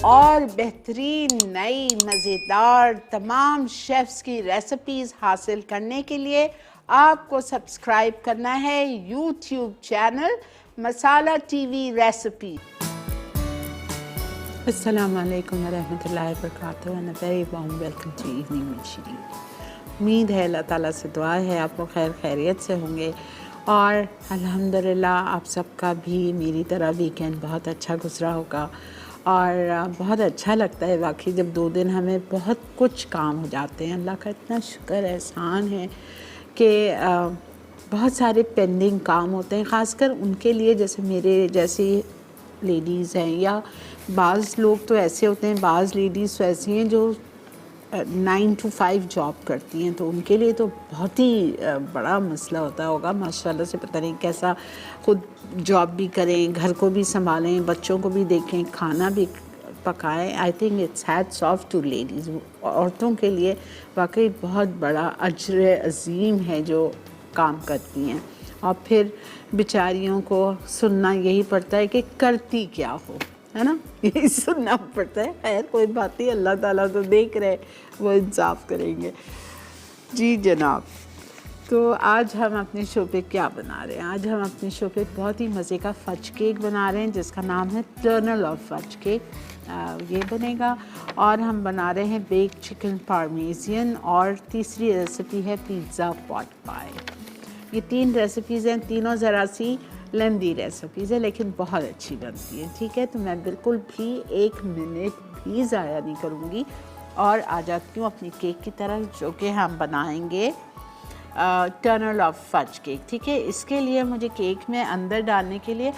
और बेहतरीन नई मज़ेदार तमाम शेफ्स की रेसिपीज़ हासिल करने के लिए आपको सब्सक्राइब करना है YouTube channel Masala TV recipe. अस्सलाम वालेकुम रहमतुल्लाहि व बरकातहू and a very warm welcome to evening with Shireen. उम्मीद है अल्लाह ताला से दुआ है आप लोग खैर खैरियत से होंगे और अल्हम्दुलिल्लाह आप सबका भी मेरी तरह वीकेंड बहुत अच्छा गुजरा होगा। और बहुत अच्छा लगता है वाकई जब 2 दिन हमें बहुत कुछ काम हो जाते हैं। अल्लाह का इतना शुक्र एहसान है कि बहुत सारे पेंडिंग काम होते हैं, ख़ासकर उनके लिए जैसे मेरे जैसी लेडीज़ हैं या बाज़ लोग तो ऐसे होते हैं, बाज़ लेडीज़ तो ऐसी हैं जो 9 to 5 जॉब करती हैं, तो उनके लिए तो बहुत ही बड़ा मसला होता होगा। माशाल्लाह से पता नहीं कैसा खुद जॉब भी करें, घर को भी संभालें, बच्चों को भी देखें, खाना भी पकाएं। I think it's hats off to ladies. औरतों के लिए वाकई बहुत बड़ा अजर अज़ीम है जो काम करती हैं। और फिर बेचारियों को सुनना यही पड़ता है कि करती क्या हो, है ना, यही सुनना पड़ता है। खैर कोई बात नहीं, अल्लाह ताला तो देख रहे, वो इंसाफ करेंगे। जी जनाब, तो आज हम अपने शो पे क्या बना रहे हैं? आज हम अपने शो पे बहुत ही मज़े का फज केक बना रहे हैं जिसका नाम है टर्नल ऑफ फज केक। ये बनेगा। और हम बना रहे हैं बेक चिकन पार्मेज़ियन और तीसरी रेसिपी है पिज़्ज़ा पॉट पाई। ये 3 रेसिपीज़ हैं, तीनों ज़रा सी लेंदी रेसिपीज़ है लेकिन बहुत अच्छी बनती है। ठीक है, तो मैं बिल्कुल भी 1 मिनट भी ज़ाया नहीं करूँगी और आ जाती हूँ अपनी केक की तरफ जो कि हम बनाएंगे टर्नल ऑफ फज केक। ठीक है, इसके लिए मुझे केक में अंदर डालने के लिए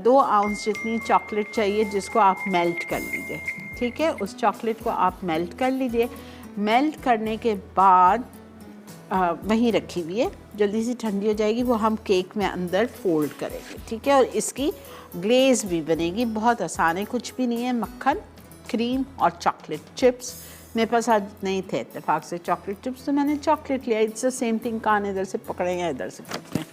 2 आउंस जितनी चॉकलेट चाहिए जिसको आप मेल्ट कर लीजिए। ठीक है, उस चॉकलेट को आप मेल्ट कर लीजिए। मेल्ट करने के बाद वहीं रखी हुई है, जल्दी से ठंडी हो जाएगी, वो हम केक में अंदर फोल्ड करेंगे। ठीक है, और इसकी ग्लेज़ भी बनेगी। बहुत आसान है, कुछ भी नहीं है, मक्खन, क्रीम और चॉकलेट चिप्स। मेरे पास आज नहीं थे इत्तेफाक से चॉकलेट चिप्स, तो मैंने चॉकलेट लिया। इट्स द सेम थिंग, कान इधर से पकड़े या इधर से पकड़े।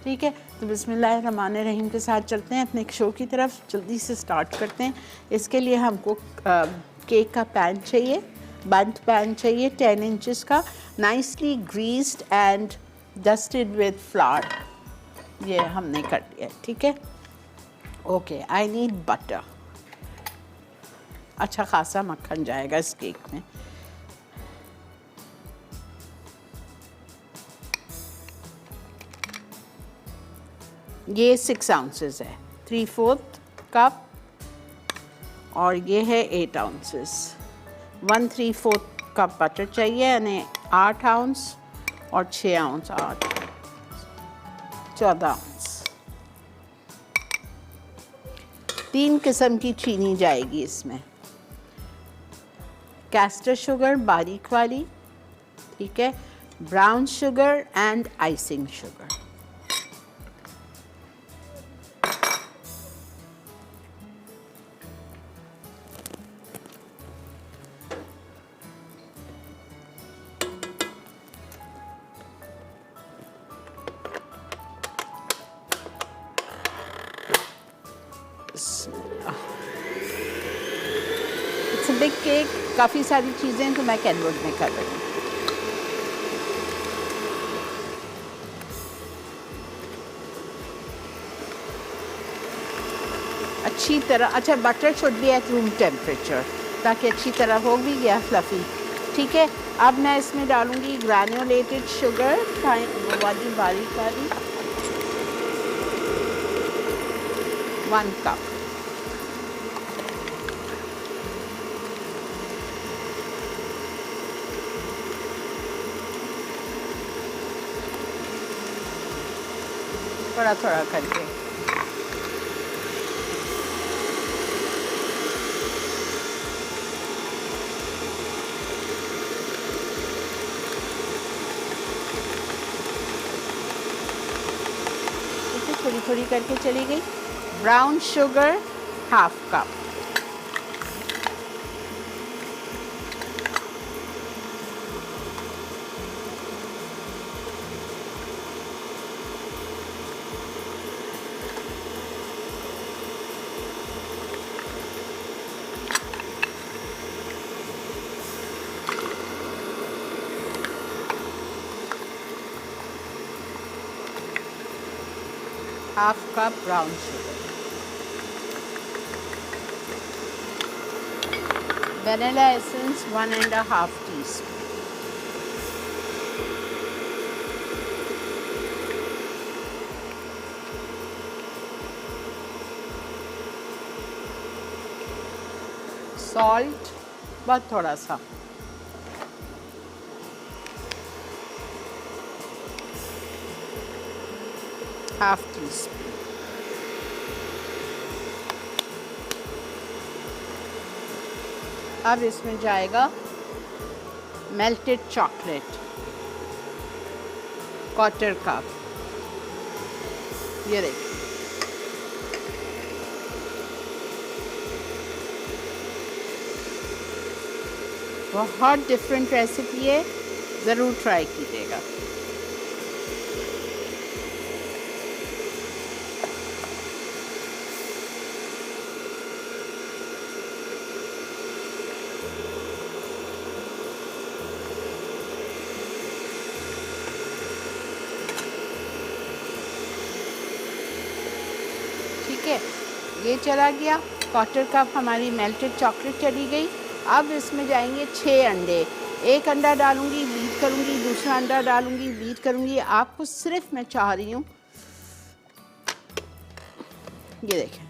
ठीक है, तो बिस्मिल्लाहिर्रहमानिर्रहीम के साथ चलते हैं अपने शो की तरफ, जल्दी से स्टार्ट करते हैं। इसके लिए हमको केक का पैन चाहिए, बंद पैन चाहिए 10 इंचेस का, nicely greased and dusted with flower. ये हमने कर दिया। ठीक है, ओके। आई नीड बटर, अच्छा खासा मक्खन जाएगा इस केक में। ये 6 आउंसेस है, 3/4 कप, और ये है 8 आउंसेस। 1/3/4 कप बटर चाहिए, यानी 8 आउंस और 6 आउंस 8, 14 आउंस। 3 किस्म की चीनी जाएगी इसमें, कैस्टर शुगर बारीक वाली, ठीक है, brown sugar and icing sugar. It's a big cake, काफ़ी सारी चीज़ें तो मैं कैनवस में कर रही हूँ। अच्छी तरह, अच्छा butter should be at room temperature ताकि अच्छी तरह हो भी गया फ्लफ़ी। ठीक है, अब मैं इसमें डालूँगी ग्रैन्युलेटेड शुगर, वाली बारीक वाली, 1 कप। थोड़ा थोड़ा करके थोड़ी थोड़ी करके चली गई। Brown sugar 1/2 cup, half cup brown sugar, vanilla essence 1.5 teaspoon, salt बहुत थोड़ा सा, हाफ टीस्पून, अब इसमें जाएगा मेल्टेड चॉकलेट, क्वार्टर कप, ये देखिए। बहुत डिफरेंट रेसिपी है, ज़रूर ट्राई कीजिएगा। ठीक है, ये चला गया, क्वार्टर कप हमारी मेल्टेड चॉकलेट चली गई। अब इसमें जाएंगे 6 अंडे, एक अंडा डालूंगी, बीट करूंगी, दूसरा अंडा डालूंगी, बीट करूंगी। आपको सिर्फ मैं चाह रही हूँ, ये देखें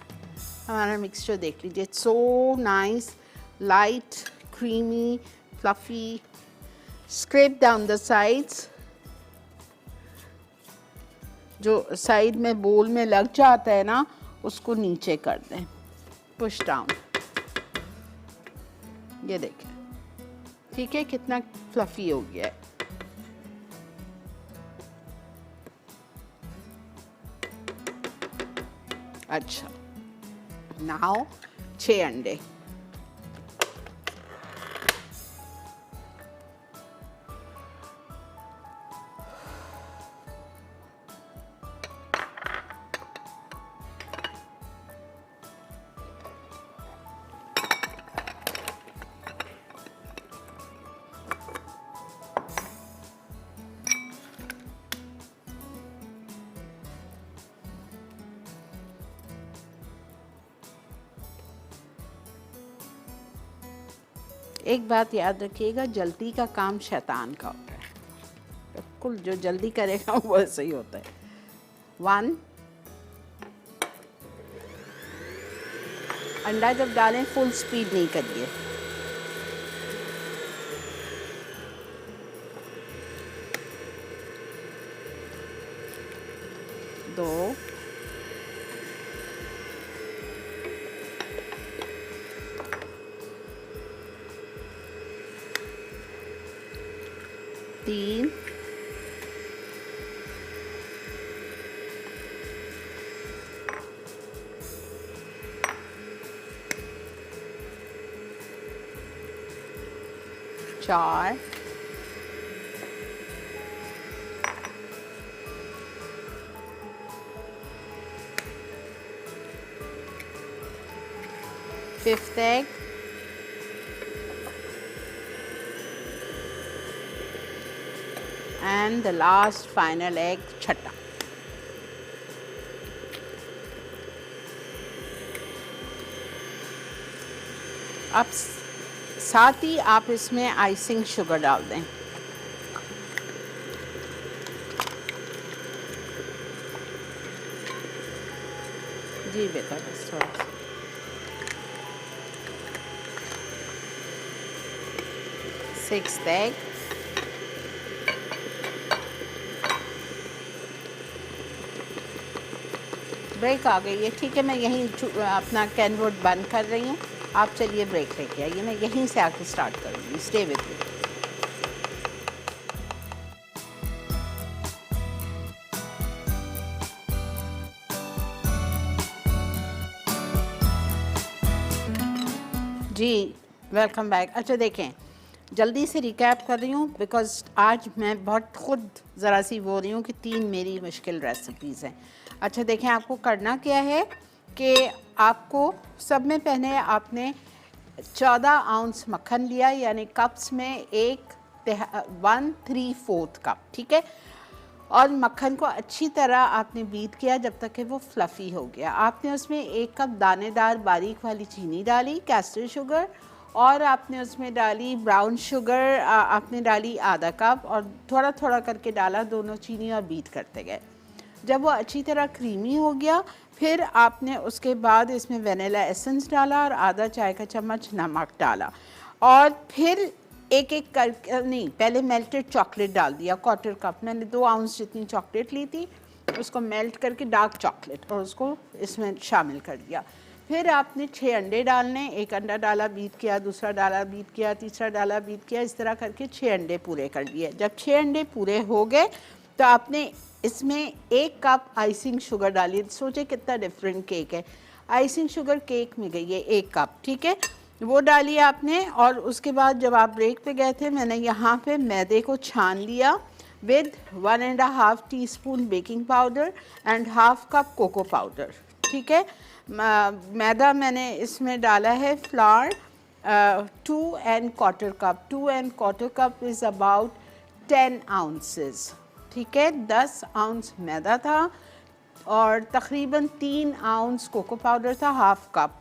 हमारा मिक्सचर देख लीजिए, so nice, light, creamy, fluffy. Scrap down the sides, जो साइड में बोल में लग जाता है ना, उसको नीचे कर दें, पुश डाउन। ये देखें, ठीक है, कितना फ्लफी हो गया है। अच्छा, नाउ 6 अंडे, एक बात याद रखिएगा, जल्दी का काम शैतान का होता है, बिल्कुल जो जल्दी करेगा वो ऐसे ही होता है। 1 अंडा जब डालें फुल स्पीड नहीं करिए। 2 3 4 5th egg, and the last final egg, छठा। अब साथ ही आप इसमें आइसिंग शुगर डाल दें। जी बेटा, बस थोड़ा सा। सिक्स्थ एग, ब्रेक आ गई है, ठीक है, मैं यहीं अपना कैनवुड बंद कर रही हूँ। आप चलिए ब्रेक लेके आइए, मैं यहीं से आके स्टार्ट करूँगी। Stay with me. जी वेलकम बैक। अच्छा देखें, जल्दी से रिकैप कर रही हूँ बिकॉज़ आज मैं बहुत खुद ज़रा सी बोल रही हूँ कि 3 मेरी मुश्किल रेसिपीज़ हैं। अच्छा देखें, आपको करना क्या है कि आपको सब में पहले आपने 14 आउंस मक्खन लिया, यानी कप्स में 1 3/4 कप, ठीक है। और मक्खन को अच्छी तरह आपने बीट किया जब तक कि वो फ्लफ़ी हो गया। आपने उसमें 1 कप दानेदार बारीक वाली चीनी डाली, कैस्टर शुगर, और आपने उसमें डाली ब्राउन शुगर, आपने डाली आधा कप, और थोड़ा थोड़ा करके डाला दोनों चीनी और बीट करते गए। जब वो अच्छी तरह क्रीमी हो गया, फिर आपने उसके बाद इसमें वनीला एसेंस डाला और आधा चाय का चम्मच नमक डाला, और फिर एक एक कर नहीं, पहले मेल्टेड चॉकलेट डाल दिया, 1/4 कप। मैंने 2 आउंस जितनी चॉकलेट ली थी, उसको मेल्ट करके डार्क चॉकलेट, और उसको इसमें शामिल कर दिया। फिर आपने 6 अंडे डालने, 1 अंडा डाला बीट किया, दूसरा डाला बीट किया, तीसरा डाला बीट किया, इस तरह करके 6 अंडे पूरे कर दिए। जब 6 अंडे पूरे हो गए तो आपने इसमें 1 कप आइसिंग शुगर डाली। सोचे कितना डिफरेंट केक है, आइसिंग शुगर केक में गई है 1 कप, ठीक है, वो डाली आपने। और उसके बाद जब आप ब्रेक पे गए थे, मैंने यहाँ पे मैदे को छान लिया विद 1.5 teaspoon baking powder and 1/2 cup cocoa powder, ठीक है। मैदा मैंने इसमें डाला है flour 2 1/4 cup. 2 1/4 cup is about 10 ounces, ठीक है। 10 आउंस मैदा था और तकरीबन 3 आउंस कोको पाउडर था, 1/2 कप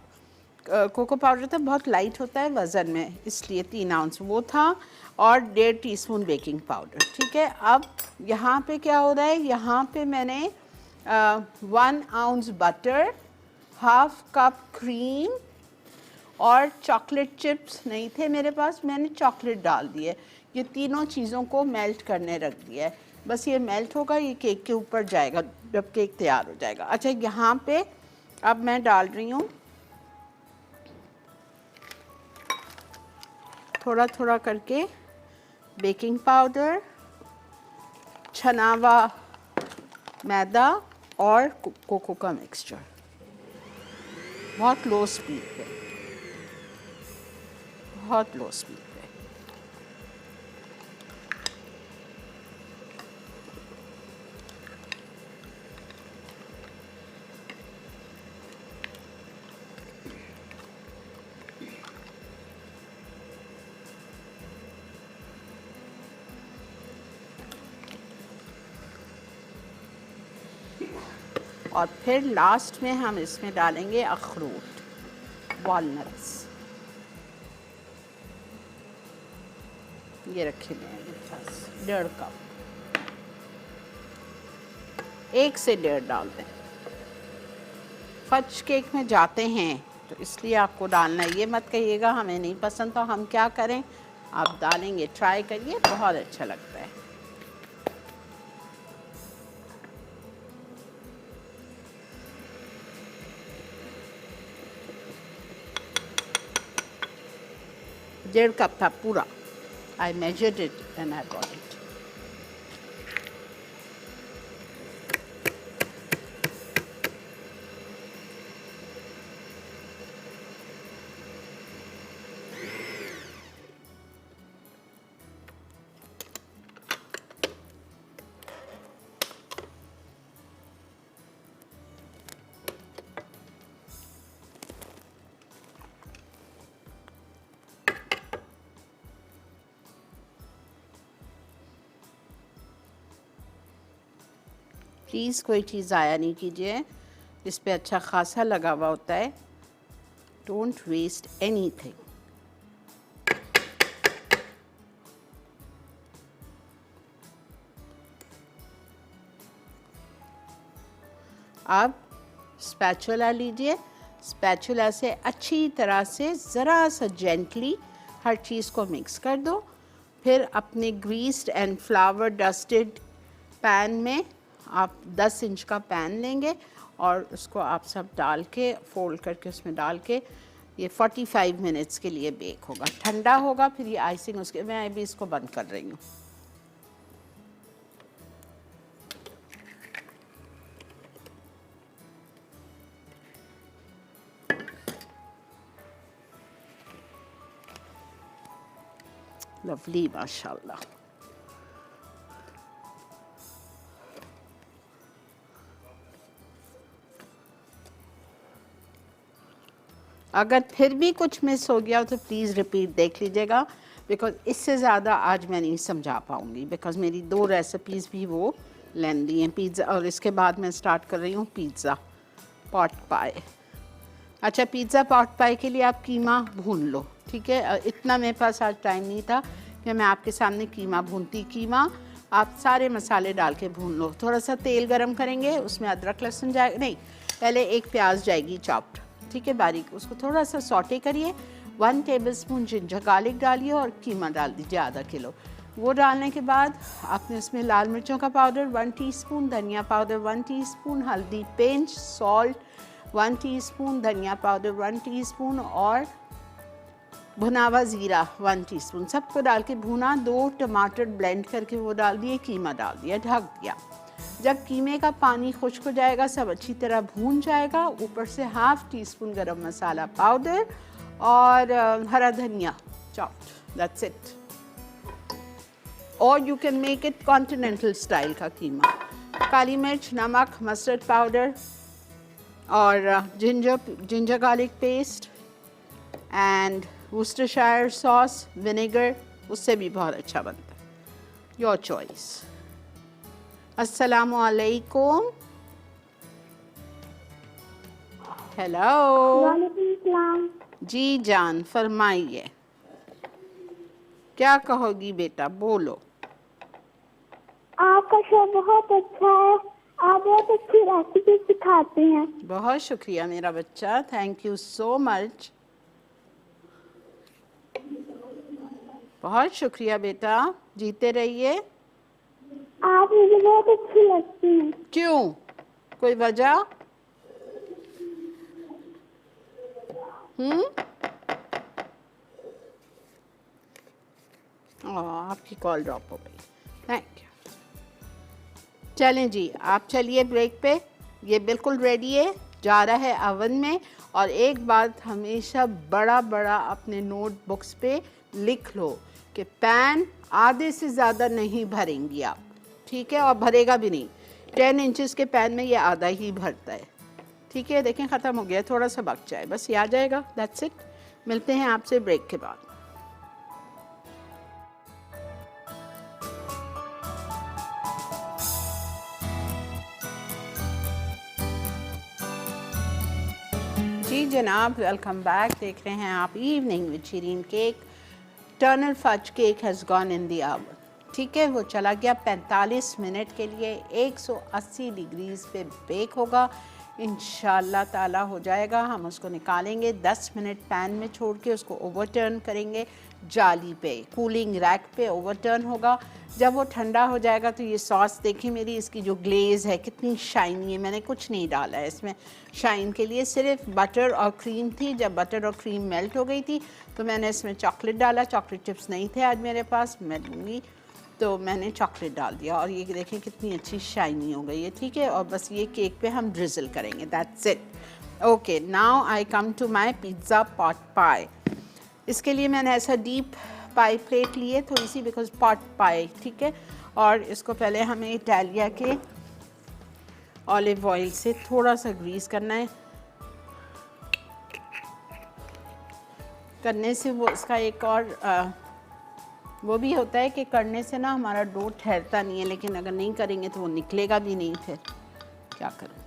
कोको पाउडर था, बहुत लाइट होता है वज़न में, इसलिए 3 आउंस वो था, और 1.5 टीस्पून बेकिंग पाउडर, ठीक है। अब यहाँ पे क्या हो रहा है, यहाँ पे मैंने 1 आउंस बटर, 1/2 कप क्रीम, और चॉकलेट चिप्स नहीं थे मेरे पास, मैंने चॉकलेट डाल दिए। ये तीनों चीज़ों को मेल्ट करने रख दिया है। बस ये मेल्ट होगा, ये केक के ऊपर जाएगा जब केक तैयार हो जाएगा। अच्छा, यहाँ पे अब मैं डाल रही हूँ थोड़ा थोड़ा करके बेकिंग पाउडर, छना हुआ मैदा और कोको का मिक्सचर, बहुत लो स्पीड पे, बहुत लो स्पीड पे। और फिर लास्ट में हम इसमें डालेंगे अखरोट, वॉलनट्स। ये रखे हुए हैं मेरे पास, 1.5 कप, 1 से 1.5 डाल दें। फज केक में जाते हैं तो इसलिए आपको डालना है, ये मत कहिएगा हमें नहीं पसंद तो हम क्या करें, आप डालेंगे, ट्राई करिए, बहुत अच्छा लगता है। डेढ़ कप था पूरा, I measured it and I got it. Please कोई चीज़ ज़ाया नहीं कीजिए, इस पे अच्छा खासा लगा हुआ होता है। Don't waste anything. अब स्पैचुला लीजिए, स्पैचुला से अच्छी तरह से ज़रा सा जेंटली हर चीज़ को मिक्स कर दो। फिर अपने greased and flower dusted pan में आप 10 इंच का पैन लेंगे और उसको आप सब डाल के, फोल्ड करके उसमें डाल के, ये 45 मिनट्स के लिए बेक होगा। ठंडा होगा फिर ये आइसिंग उसके, मैं अभी इसको बंद कर रही हूँ। लवली, माशाल्लाह। अगर फिर भी कुछ मिस हो गया तो प्लीज़ रिपीट देख लीजिएगा, बिकॉज़ इससे ज़्यादा आज मैं नहीं समझा पाऊँगी, बिकॉज़ मेरी 2 रेसिपीज़ भी वो लेंदी हैं पिज़्ज़ा। और इसके बाद मैं स्टार्ट कर रही हूँ पिज़्ज़ा पॉट पाए। अच्छा, पिज़्ज़ा पॉट पाई के लिए आप कीमा भून लो, ठीक है। इतना मेरे पास आज टाइम नहीं था कि मैं आपके सामने कीमा भूनती। कीमा आप सारे मसाले डाल के भून लो। थोड़ा सा तेल गरम करेंगे, उसमें अदरक लहसुन जाएगा, नहीं पहले एक प्याज जाएगी चॉप्ड, ठीक है, बारीक। उसको थोड़ा सा सौटे करिए। 1 टेबलस्पून जिंजर गार्लिक डालिए और कीमा डाल दीजिए आधा किलो। वो डालने के बाद आपने उसमें लाल मिर्चों का पाउडर 1 टीस्पून, धनिया पाउडर 1 टीस्पून, हल्दी पिंच, सॉल्ट 1 टीस्पून, धनिया पाउडर 1 टीस्पून और भुना हुआ ज़ीरा 1 टीस्पून, सबको डाल के भुना। 2 टमाटर ब्लेंड करके वो डाल दिए, कीमा डाल दिया, ढक दिया। जब कीमे का पानी खुश्क हो जाएगा, सब अच्छी तरह भून जाएगा, ऊपर से 1/2 टीस्पून गरम मसाला पाउडर और हरा धनिया चॉप्ड, दैट्स इट। और you can make it continental style का कीमा। काली मिर्च, नमक, मस्टर्ड पाउडर और ginger garlic paste and Worcestershire sauce, vinegar, उससे भी बहुत अच्छा बनता है। Your choice. अस्सलामु अलैकुम। हेलो। वालेकुम सलाम। जी जान, फरमाइए, क्या कहोगी बेटा, बोलो। आपका शो बहुत अच्छा है, आप बहुत अच्छी रेसिपी सिखाते हैं। बहुत शुक्रिया मेरा बच्चा, थैंक यू सो मच। बहुत शुक्रिया बेटा, जीते रहिए। आप मुझे बहुत अच्छी लगती हैं। क्यों, कोई वजह? आपकी कॉल ड्रॉप हो गई, थैंक यू। चलें जी, आप चलिए ब्रेक पे। ये बिल्कुल रेडी है, जा रहा है अवन में। और एक बात हमेशा बड़ा बड़ा अपने नोटबुक्स पे लिख लो कि पैन आधे से ज़्यादा नहीं भरेंगी आप, ठीक है, और भरेगा भी नहीं। 10 इंचेस के पैन में ये आधा ही भरता है, ठीक है। देखें ख़त्म हो गया, थोड़ा सा बच जाए बस, ये आ जाएगा, दैट्स इट। मिलते हैं आपसे ब्रेक के बाद। जी जनाब, वेलकम बैक। देख रहे हैं आप evening with Shireen cake. Tunnel fudge cake has gone in the oven, ठीक है। वो चला गया 45 मिनट के लिए, 180 डिग्रीज़ पे बेक होगा। इंशाल्लाह ताला हो जाएगा। हम उसको निकालेंगे, 10 मिनट पैन में छोड़ के उसको ओवरटर्न करेंगे जाली पे, कूलिंग रैक पे ओवरटर्न होगा। जब वो ठंडा हो जाएगा तो ये सॉस देखिए मेरी, इसकी जो ग्लेज़ है कितनी शाइनी है। मैंने कुछ नहीं डाला है इसमें शाइन के लिए, सिर्फ बटर और क्रीम थी। जब बटर और क्रीम मेल्ट हो गई थी तो मैंने इसमें चॉकलेट डाला। चॉकलेट चिप्स नहीं थे आज मेरे पास, मैं दूँगी, तो मैंने चॉकलेट डाल दिया। और ये देखें कितनी अच्छी शाइनी हो गई है, ठीक है। और बस ये केक पे हम ड्रिजल करेंगे, that's it. Okay, now I come to my pizza pot pie. इसके लिए मैंने ऐसा डीप पाई प्लेट ली है थोड़ी सी, बिकॉज पॉट पाई, ठीक है। और इसको पहले हमें इटालिया के ऑलिव ऑयल से थोड़ा सा ग्रीस करना है। करने से वो इसका एक और वो भी होता है कि करने से ना हमारा डो ठहरता नहीं है, लेकिन अगर नहीं करेंगे तो वो निकलेगा भी नहीं, फिर क्या करूं।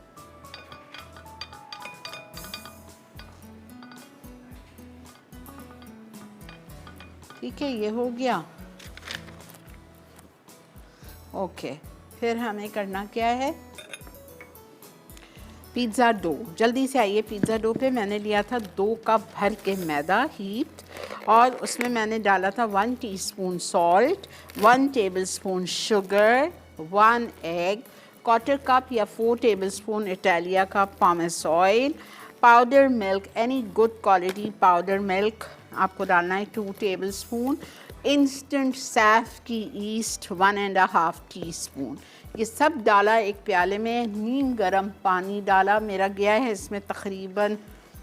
ठीक है, ये हो गया। ओके, फिर हमें करना क्या है, पिज़्ज़ा डो। जल्दी से आइए पिज़्ज़ा डो पे। मैंने लिया था 2 कप भर के मैदा हीट, और उसमें मैंने डाला था 1 teaspoon salt, 1 tablespoon sugar, 1 egg, 1/4 cup या 4 टेबलस्पून इटालिया का pomace oil, powder milk, any good quality powder milk आपको डालना है 2 टेबलस्पून, इंस्टेंट सैफ की ईस्ट 1.5 टीस्पून। ये सब डाला एक प्याले में। नीम गरम पानी डाला, मेरा गया है इसमें तकरीबन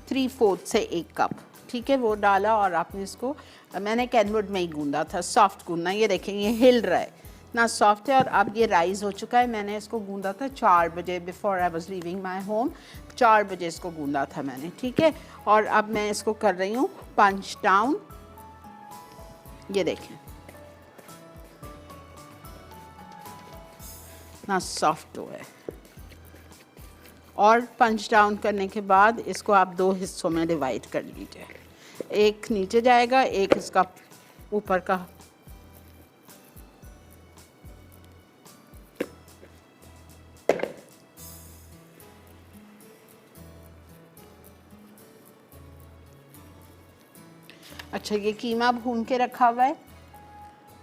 3/4 से 1 कप, ठीक है, वो डाला। और आपने इसको, मैंने कैनवुड में ही गूंदा था, सॉफ्ट गूंदना। ये देखें ये हिल रहा है, इतना सॉफ्ट है। और अब ये राइज़ हो चुका है। मैंने इसको गूंदा था 4 बजे, before I was leaving my home. 4 बजे इसको गूंदा था मैंने, ठीक है। और अब मैं इसको कर रही हूँ पंच डाउन। ये देखें कितना सॉफ्ट डो है। और पंच डाउन करने के बाद इसको आप 2 हिस्सों में डिवाइड कर लीजिए, एक नीचे जाएगा, एक इसका ऊपर का। अच्छा, ये कीमा भून के रखा हुआ है,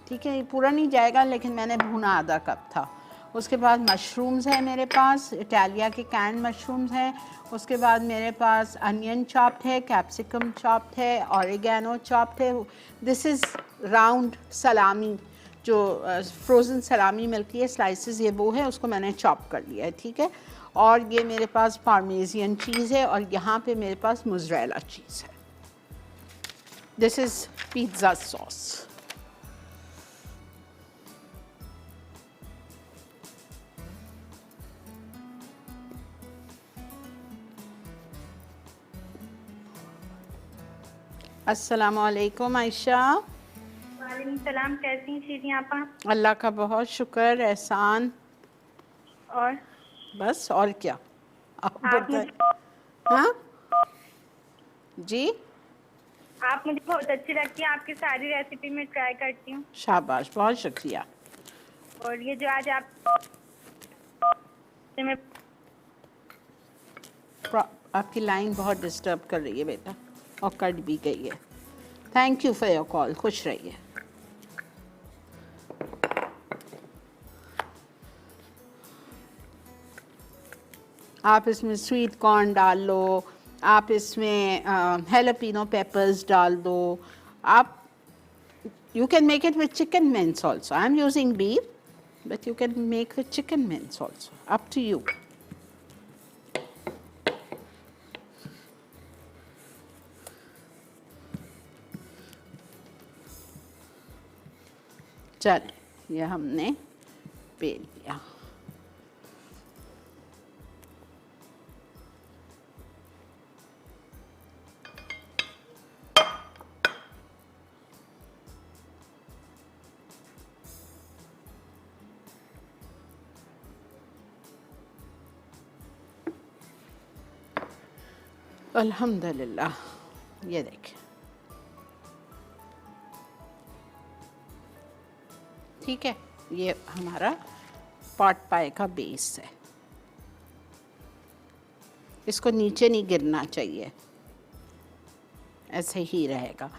ठीक है, ये पूरा नहीं जाएगा लेकिन मैंने भुना आधा कप था। उसके बाद मशरूम्स है मेरे पास, इटालिया के कैन मशरूम्स हैं। उसके बाद मेरे पास अनियन चॉप्ड है, कैप्सिकम चॉप्ड है, ऑरिगेनो चॉप्ड है। दिस इज़ राउंड सलामी, जो फ्रोज़न सलामी मिलती है स्लाइसेस, ये वो है, उसको मैंने चॉप कर लिया है, ठीक है। और ये मेरे पास पार्मेजियन चीज़ है और यहाँ पे मेरे पास मोज़रेला चीज़ है। This is pizza sauce. अस्सलाम वालेकुम आयशा। वालेकुम सलाम, कैसी हैं शीरी आपा? अल्लाह का बहुत शुक्र, एहसान। और बस, और क्या आप आप बताएं। मुझे हाँ जी, आप मुझे बहुत अच्छी लगती है, आपकी सारी रेसिपी में ट्राई करती हूँ। शाबाश, बहुत शुक्रिया। और ये जो आज आप मैं आपकी लाइन बहुत डिस्टर्ब कर रही है बेटा, और कट भी गई है। Thank you for your call, खुश रहिए। आप इसमें स्वीट कॉर्न डाल लो, आप इसमें हेलापिनो पेपर्स डाल दो। आप you can make it with chicken mince also. I'm using beef, but you can make with chicken mince also. Up to you. चल, ये हमने बेल लिया। अल्हम्दुलिल्लाह, ये देखें, ठीक है। ये हमारा पॉट पाई का बेस है, इसको नीचे नहीं गिरना चाहिए, ऐसे ही रहेगा।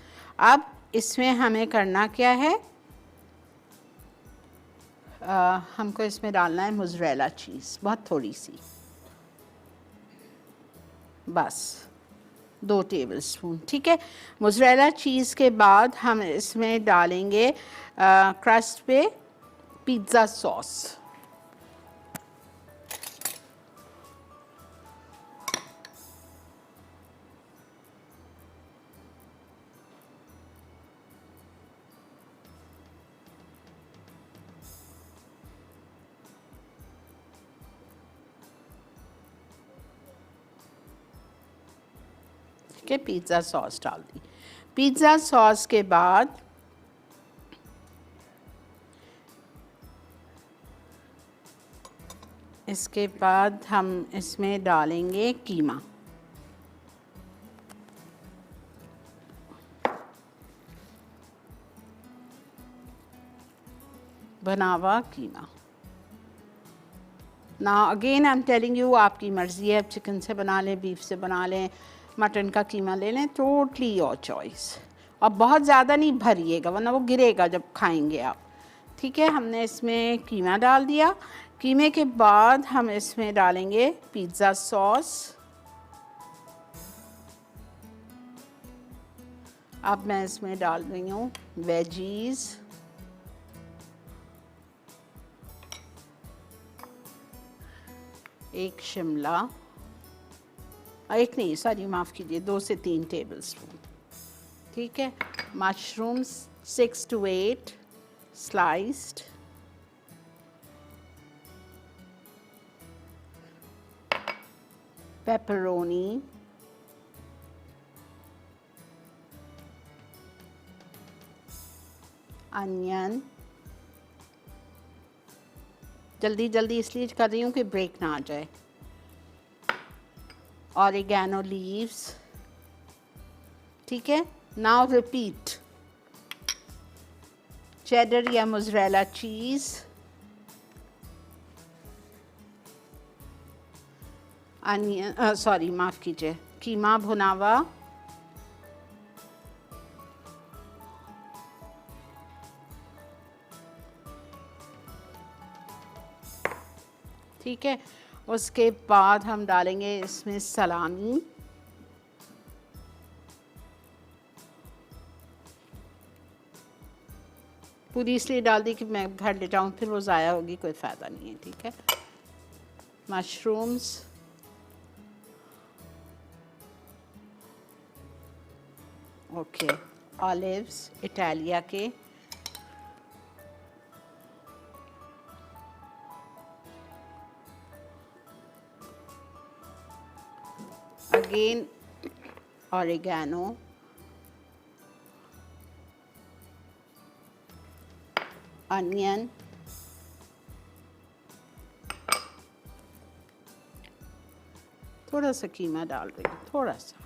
अब इसमें हमें करना क्या है, हमको इसमें डालना है मोज़रेला चीज़, बहुत थोड़ी सी, बस 2 टेबलस्पून, ठीक है। मोज़रेला चीज़ के बाद हम इसमें डालेंगे क्रस्ट पे पिज़्ज़ा सॉस। के पिज़्ज़ा सॉस डाल दी। पिज़्ज़ा सॉस के बाद इसके बाद हम इसमें डालेंगे कीमा, बना हुआ कीमा। ना again I am telling you, आपकी मर्ज़ी है, आप चिकन से बना लें, बीफ से बना लें, मटन का कीमा ले लें, टोटली योर चॉइस। और बहुत ज़्यादा नहीं भरिएगा वरना वो गिरेगा जब खाएंगे आप, ठीक है। हमने इसमें कीमा डाल दिया। कीमे के बाद हम इसमें डालेंगे पिज़्ज़ा सॉस। अब मैं इसमें डाल रही हूँ वेजीज़, एक शिमला, एक नहीं, सॉरी माफ़ कीजिए, 2 से 3 टेबलस्पून, ठीक है। Mushrooms 6 to 8 sliced, pepperoni, onion, जल्दी जल्दी इसलिए कर रही हूँ कि ब्रेक ना आ जाए। ऑरिगेनो लीव्स, ठीक है। नाउ रिपीट, चेडर या मोज़रेला चीज़, अनियन, सॉरी माफ़ कीजिए, कीमा भुना हुआ, ठीक है। उसके बाद हम डालेंगे इसमें सलामी, पूरी इसलिए डाल दी कि मैं घर ले जाऊँ फिर वो ज़ाया होगी, कोई फ़ायदा नहीं है, ठीक है। मशरूम्स, ओके, ऑलिव्स इटालिया के, अगेन ऑरिगेनो, अनियन, थोड़ा सा कीमा डाल रही हूँ, थोड़ा सा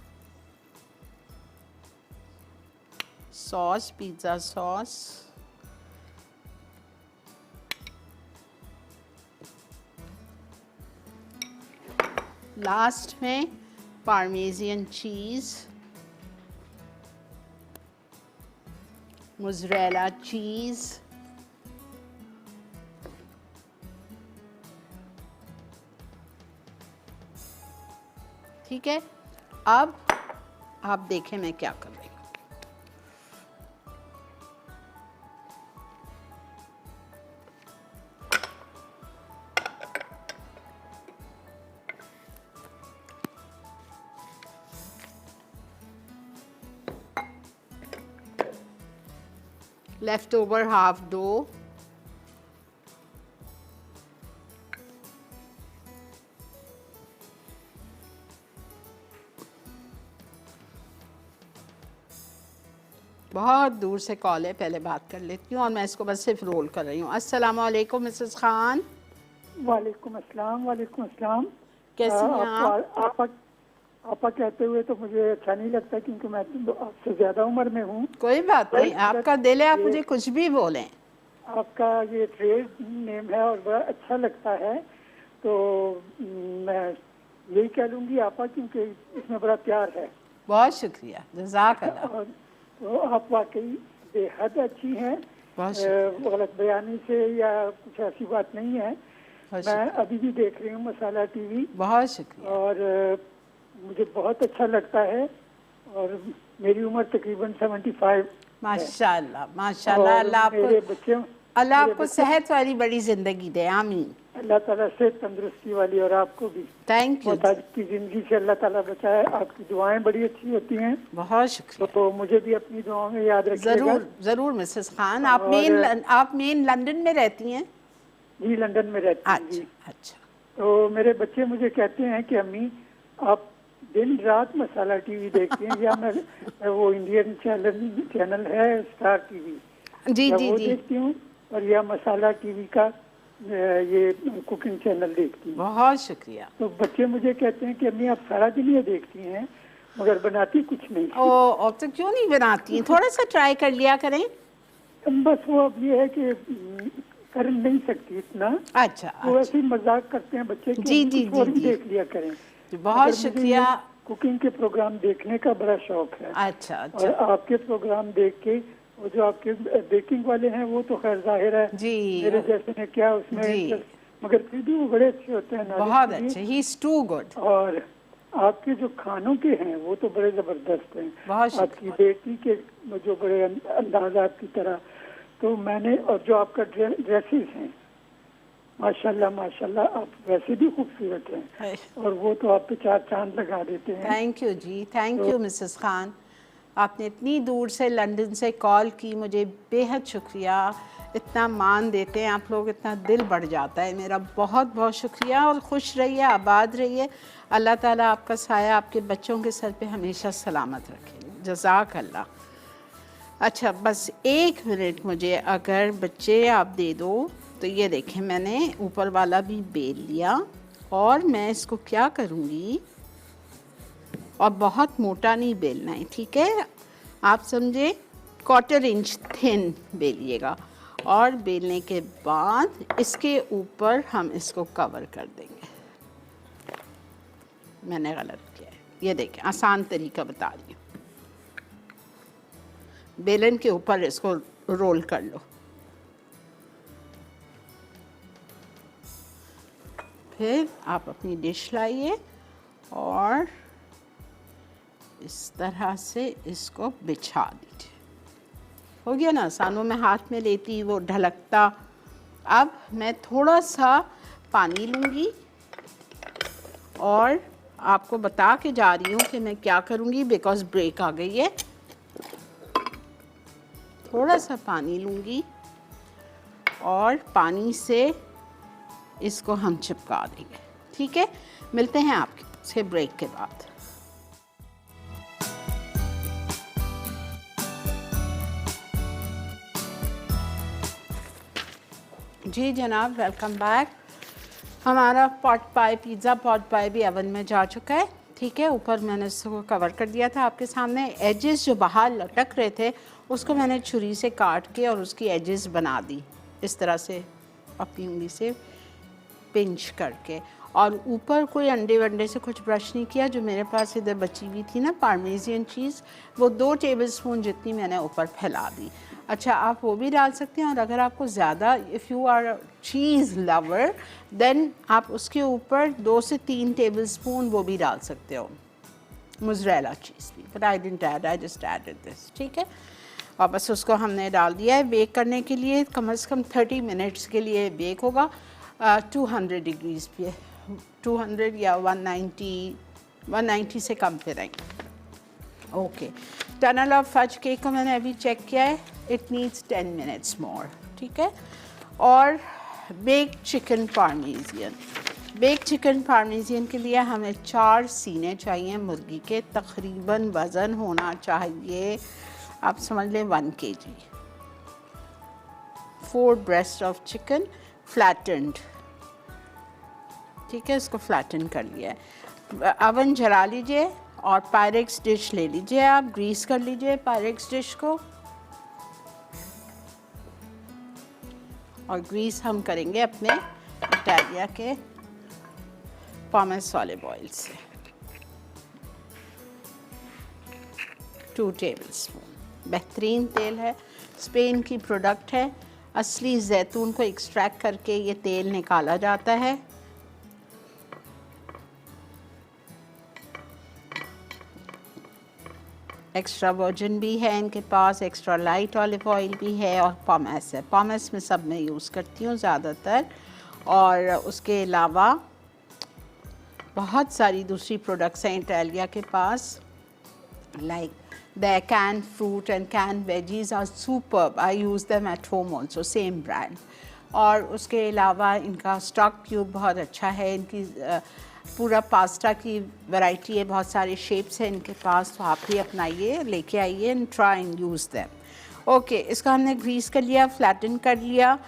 सॉस, पिज़्ज़ा सॉस, लास्ट में पार्मेजियन चीज़, मोज़रेला चीज़, ठीक है। अब आप देखें मैं क्या कर रही हूँ। लेफ्ट ओवर हाफ डो, बहुत दूर से कॉल है, पहले बात कर लेती हूँ और मैं इसको बस सिर्फ रोल कर रही हूँ। अस्सलाम वालेकुम मिसेस खान। वालेकुम अस्सलाम। वालेकुम अस्सलाम। कैसी हैं आप? आपा कहते हुए तो मुझे अच्छा नहीं लगता क्योंकि मैं तो आपसे ज्यादा उम्र में हूँ। कोई बात नहीं, आपका दिल है, आप मुझे कुछ भी बोलें। आपका ये ट्रेड नेम है और बड़ा अच्छा लगता है, तो मैं यही कह लूँगी आपा, क्योंकि इसमें बड़ा प्यार है। बहुत शुक्रिया, जज़ाकल्लाह। और तो आप वाकई बेहद अच्छी हैं, गलत बयानी से या कुछ ऐसी बात नहीं है। मैं अभी भी देख रही हूँ मसाला टीवी। बहुत शुक्रिया। और मुझे बहुत अच्छा लगता है और मेरी उम्र तकरीबन 75। माशाल्लाह माशाल्लाह, अल्लाह आपको सेहत वाली बड़ी जिंदगी दे, आमीन। अल्लाह ताला से तंदुरुस्ती वाली, और आपको भी थैंक यू। की जिंदगी से अल्लाह ताला बचाए। आपकी दुआएं बड़ी अच्छी होती हैं। बहुत शुक्रिया। तो मुझे भी अपनी दुआओं में याद रखिएगा। जरूर जरूर मिसेस खान। आप मेन लंदन में रहती हैं? जी लंदन में रहती हैं। अच्छा अच्छा। तो मेरे बच्चे मुझे कहते हैं कि अम्मी आप दिन रात मसाला टीवी देखती हैं, या मैं वो इंडियन चैनल है स्टार टीवी, जी या जी वो जी देखती हूँ, और या मसाला टीवी का ये कुकिंग चैनल देखती हूँ। बहुत शुक्रिया। तो बच्चे मुझे कहते हैं कि अम्मी आप सारा दिन ये देखती हैं मगर बनाती कुछ नहीं। अब तो क्यों नहीं बनाती हैं? थोड़ा सा ट्राई कर लिया करें। बस वो अब ये है कि कर नहीं सकती इतना। अच्छा, वो ऐसे ही मजाक करते हैं बच्चे कि जी जी जी जी, देख लिया करें। बहुत शुक्रिया। कुकिंग के प्रोग्राम देखने का बड़ा शौक है। अच्छा अच्छा। और आपके प्रोग्राम देख के, वो जो आपके बेकिंग वाले हैं वो तो खैर जाहिर है जी, मेरे जैसे ने क्या उसमें, मगर फिर भी वो बड़े अच्छे होते हैं। बहुत अच्छे, ही इज टू गुड। और आपके जो खानों के हैं वो तो बड़े जबरदस्त हैं। बहुत आपकी बेटी के जो बड़े अंदाजात की तरह, तो मैंने, और जो आपका ड्रेसेस हैं माशाल्लाह माशाल्लाह, आप वैसे भी खूबसूरत हैं, और वो तो आप पे चार चांद लगा देते हैं। थैंक यू जी, थैंक यू मिसेस खान। आपने इतनी दूर से लंदन से कॉल की, मुझे बेहद शुक्रिया। इतना मान देते हैं आप लोग, इतना दिल बढ़ जाता है मेरा। बहुत बहुत शुक्रिया, और खुश रहिए, आबाद रहिए। अल्लाह ताला आपका साया आपके बच्चों के सर पे हमेशा सलामत रखे। जज़ाक अल्लाह। अच्छा बस 1 मिनट मुझे, अगर बच्चे आप दे दो तो ये देखें मैंने ऊपर वाला भी बेल लिया और मैं इसको क्या करूँगी, और बहुत मोटा नहीं बेलना है, ठीक है, आप समझे, 1/4 इंच थिन बेलिएगा। और बेलने के बाद इसके ऊपर हम इसको कवर कर देंगे। मैंने गलत किया है, ये देखें आसान तरीका बता रही हूँ। बेलन के ऊपर इसको रोल कर लो, फिर आप अपनी डिश लाइए और इस तरह से इसको बिछा दीजिए। हो गया ना आसान, वो मैं हाथ में लेती वो ढलकता। अब मैं थोड़ा सा पानी लूँगी और आपको बता के जा रही हूँ कि मैं क्या करूँगी, बिकॉज़ ब्रेक आ गई है। थोड़ा सा पानी लूँगी और पानी से इसको हम चिपका देंगे, ठीक है। मिलते हैं आपसे ब्रेक के बाद। जी जनाब, वेलकम बैक। हमारा पॉट पाई, पिज़्ज़ा पॉट पाई भी ओवन में जा चुका है, ठीक है। ऊपर मैंने इसको कवर कर दिया था आपके सामने। एजेस जो बाहर लटक रहे थे उसको मैंने छुरी से काट के और उसकी एजेस बना दी इस तरह से, अपनी उंगली से पिंच करके। और ऊपर कोई अंडे वंडे से कुछ ब्रश नहीं किया। जो मेरे पास इधर बची हुई थी ना पार्मेजियन चीज़, वो 2 टेबलस्पून जितनी मैंने ऊपर फैला दी। अच्छा, आप वो भी डाल सकते हैं, और अगर आपको ज़्यादा, if you are cheese lover, then आप उसके ऊपर 2 से 3 टेबलस्पून वो भी डाल सकते हो, मोज़रेला चीज़ भी। But I didn't add, I just added this, ठीक है। और बस उसको हमने डाल दिया है बेक करने के लिए। कम से कम 30 मिनट्स के लिए बेक होगा 200 डिग्रीज़ पे, 200 या 190 से कम पे रहेंगे। Okay, tunnel of fudge cake को मैंने अभी चेक किया है, इट नीड्स 10 मिनट्स मोर, ठीक है। और बेक चिकन पार्मेजियन, बेक चिकन पार्मेजियन के लिए हमें 4 सीने चाहिए मुर्गी के। तकरीबन वज़न होना चाहिए, आप समझ लें 1 kg। 4 breast of chicken flattened, ठीक है, इसको फ्लैटन कर लिया है। अवन जला लीजिए और पायरेक्स डिश ले लीजिए, आप ग्रीस कर लीजिए पायरेक्स डिश को। और ग्रीस हम करेंगे अपने इटालिया के पॉमेस ऑलिव ऑयल से। 2 टेबलस्पून बेहतरीन तेल है, स्पेन की प्रोडक्ट है। असली जैतून को एक्सट्रैक्ट करके ये तेल निकाला जाता है। एक्स्ट्रा वर्जिन भी है इनके पास, एक्स्ट्रा लाइट ऑलिव ऑयल भी है, और पॉमेस है। पॉमेस में सब मैं यूज़ करती हूँ ज़्यादातर। और उसके अलावा बहुत सारी दूसरी प्रोडक्ट्स हैं इटालिया के पास, like the can fruit and can veggies are superb, I use them at home also, same brand. और उसके अलावा इनका स्टॉक क्यूब बहुत अच्छा है। इनकी पूरा पास्ता की वैरायटी है, बहुत सारे शेप्स हैं इनके पास, तो आप भी अपनाइए, लेके आइए and try and use them. Okay, इसका हमने ग्रीस कर लिया, फ्लैटन कर लिया।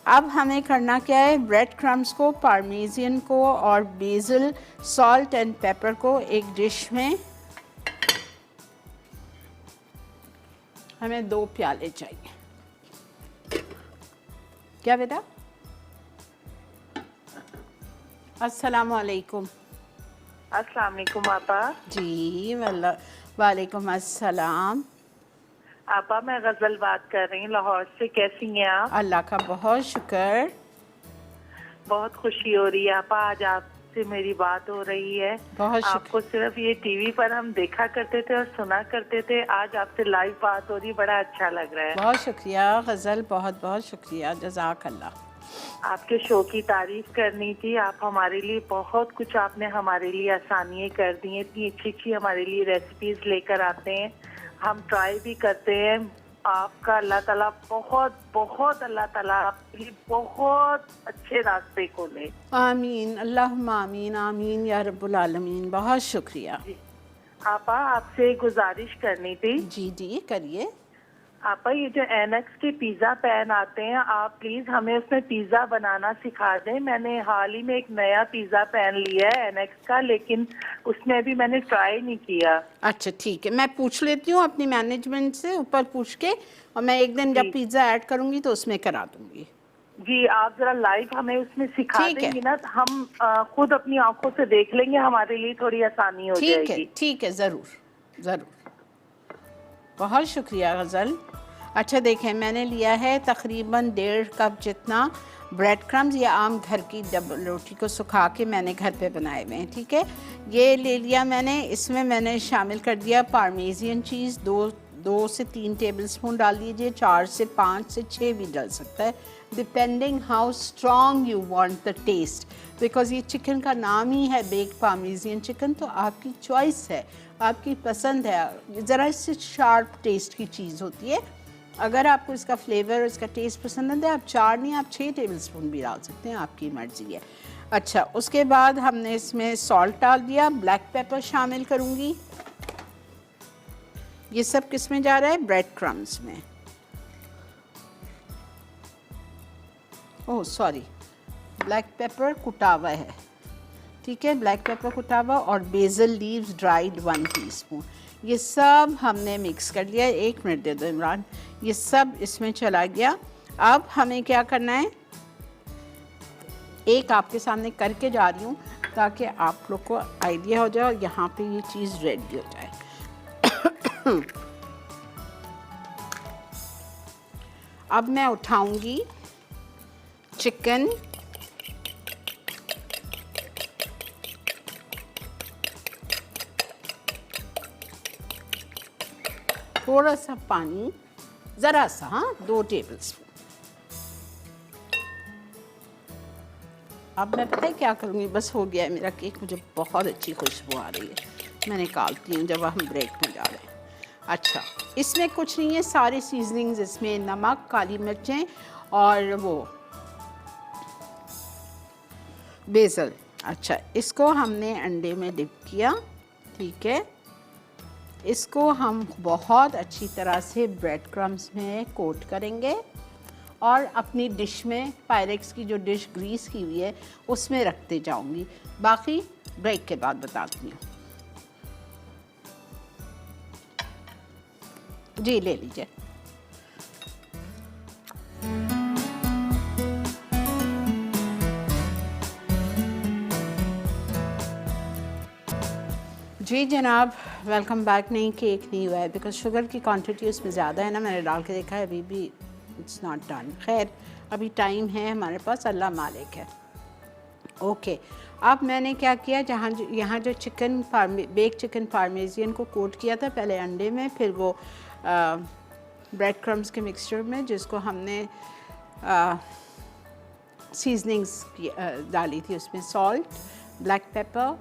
अब हमें करना क्या है, ब्रेड क्रम्स को, पार्मेजियन को और बेसिल, सॉल्ट एंड पेपर को एक डिश में, हमें 2 प्याले चाहिए। क्या बेटा? अस्सलामुअलैकुम। अस्सलामुअलैकुम आपा। जी वालेकुम अस्सलाम। आपा मैं गजल बात कर रही हूँ लाहौर से, कैसी हैं आप? अल्लाह का बहुत शुक्र। बहुत खुशी हो रही है आपा, आज आपसे मेरी बात हो रही है। बहुत शुक्र। आपको सिर्फ ये टीवी पर हम देखा करते थे और सुना करते थे, आज आपसे लाइव बात हो रही, बड़ा अच्छा लग रहा है। बहुत शुक्रिया गज़ल, बहुत बहुत शुक्रिया, जज़ाक अल्लाह। आपके शो की तारीफ करनी थी। आप हमारे लिए बहुत कुछ, आपने हमारे लिए आसानियाँ कर दी हैं, इतनी अच्छी अच्छी हमारे लिए रेसिपीज लेकर आते हैं, हम ट्राई भी करते हैं। आपका अल्लाह ताला बहुत बहुत, अल्लाह ताला आपके लिए बहुत अच्छे रास्ते खोले। आमीन, अल्लाहुम्मा आमीन, आमीन या रब्बुल आलमीन। बहुत शुक्रिया। आपा आपसे गुजारिश करनी थी। जी जी करिए। आपा ये जो एनेक्स के पिज्जा पैन आते हैं, आप प्लीज हमें उसमें पिज्जा बनाना सिखा दें। मैंने हाल ही में एक नया पिज्जा पैन लिया है एनेक्स का, लेकिन उसमें अभी मैंने ट्राई नहीं किया। अच्छा ठीक है, मैं पूछ लेती हूँ अपनी मैनेजमेंट से ऊपर पूछ के, और मैं एक दिन जब पिज्जा ऐड करूँगी तो उसमें करा दूँगी। जी आप जरा लाइव हमें उसमें सिखा ठीक है। देंगी ना, तो हम खुद अपनी आंखों से देख लेंगे, हमारे लिए थोड़ी आसानी हो जाएगी। ठीक है, ज़रूर ज़रूर, बहुत शुक्रिया गज़ल। अच्छा देखें, मैंने लिया है तकरीबन 1.5 कप जितना ब्रेड क्रम्स या आम घर की डबल रोटी को सुखा के मैंने घर पे बनाए हुए हैं। ठीक है, ये ले लिया मैंने। इसमें मैंने शामिल कर दिया पार्मेजियन चीज़, 2 से 3 टेबलस्पून डाल दीजिए, 4 से 5 से 6 भी डल सकता है, depending how strong you want the taste, because ये चिकन का नाम ही है बेक्ड पार्मेजियन चिकन, तो आपकी चॉइस है, आपकी पसंद है। ज़रा इससे शार्प टेस्ट की चीज़ होती है। अगर आपको इसका फ्लेवर और इसका टेस्ट पसंद है, आप 4 नहीं आप 6 टेबलस्पून भी डाल सकते हैं, आपकी मर्ज़ी है। अच्छा, उसके बाद हमने इसमें सॉल्ट डाल दिया, ब्लैक पेपर शामिल करूँगी। ये सब किस में जा रहा है? ब्रेड क्रम्स में। ओह सॉरी, ब्लैक पेपर कुटा हुआ है, ठीक है, ब्लैक पेपर कुटा हुआ, और बेसल लीव्स ड्राइड 1 टीस्पून। ये सब हमने मिक्स कर लिया। 1 मिनट दे दो इमरान, ये सब इसमें चला गया। अब हमें क्या करना है, एक आपके सामने करके जा रही हूँ ताकि आप लोग को आइडिया हो जाए और यहाँ पे ये चीज़ रेडी हो जाए। अब मैं उठाऊंगी चिकन, थोड़ा सा पानी, ज़रा सा, हाँ, 2 टेबलस्पून। अब मैं पता है क्या करूँगी, बस हो गया है मेरा केक, मुझे बहुत अच्छी खुशबू आ रही है, मैं निकालती हूँ जब हम ब्रेक में जा रहे हैं। अच्छा, इसमें कुछ नहीं है, सारे सीजनिंग्स इसमें, नमक, काली मिर्चें और वो बेसल। अच्छा, इसको हमने अंडे में डिप किया, ठीक है, इसको हम बहुत अच्छी तरह से ब्रेड क्रम्स में कोट करेंगे और अपनी डिश में, पायरेक्स की जो डिश ग्रीस की हुई है उसमें रखते जाऊंगी। बाकी ब्रेक के बाद बताती हूँ। जी ले लीजिए। जी जनाब, वेलकम बैक। नहीं, केक नहीं हुआ है बिकॉज शुगर की क्वांटिटी उसमें ज़्यादा है ना, मैंने डाल के देखा है, अभी भी इट्स नॉट डन। खैर, अभी टाइम है हमारे पास, अल्लाह मालिक है। ओके, अब मैंने क्या किया, यहाँ जो चिकन बेक चिकन पार्मेजियन को कोट किया था, पहले अंडे में, फिर वो ब्रेड क्रम्स के मिक्सचर में, जिसको हमने सीजनिंग्स डाली थी, उसमें salt, black pepper,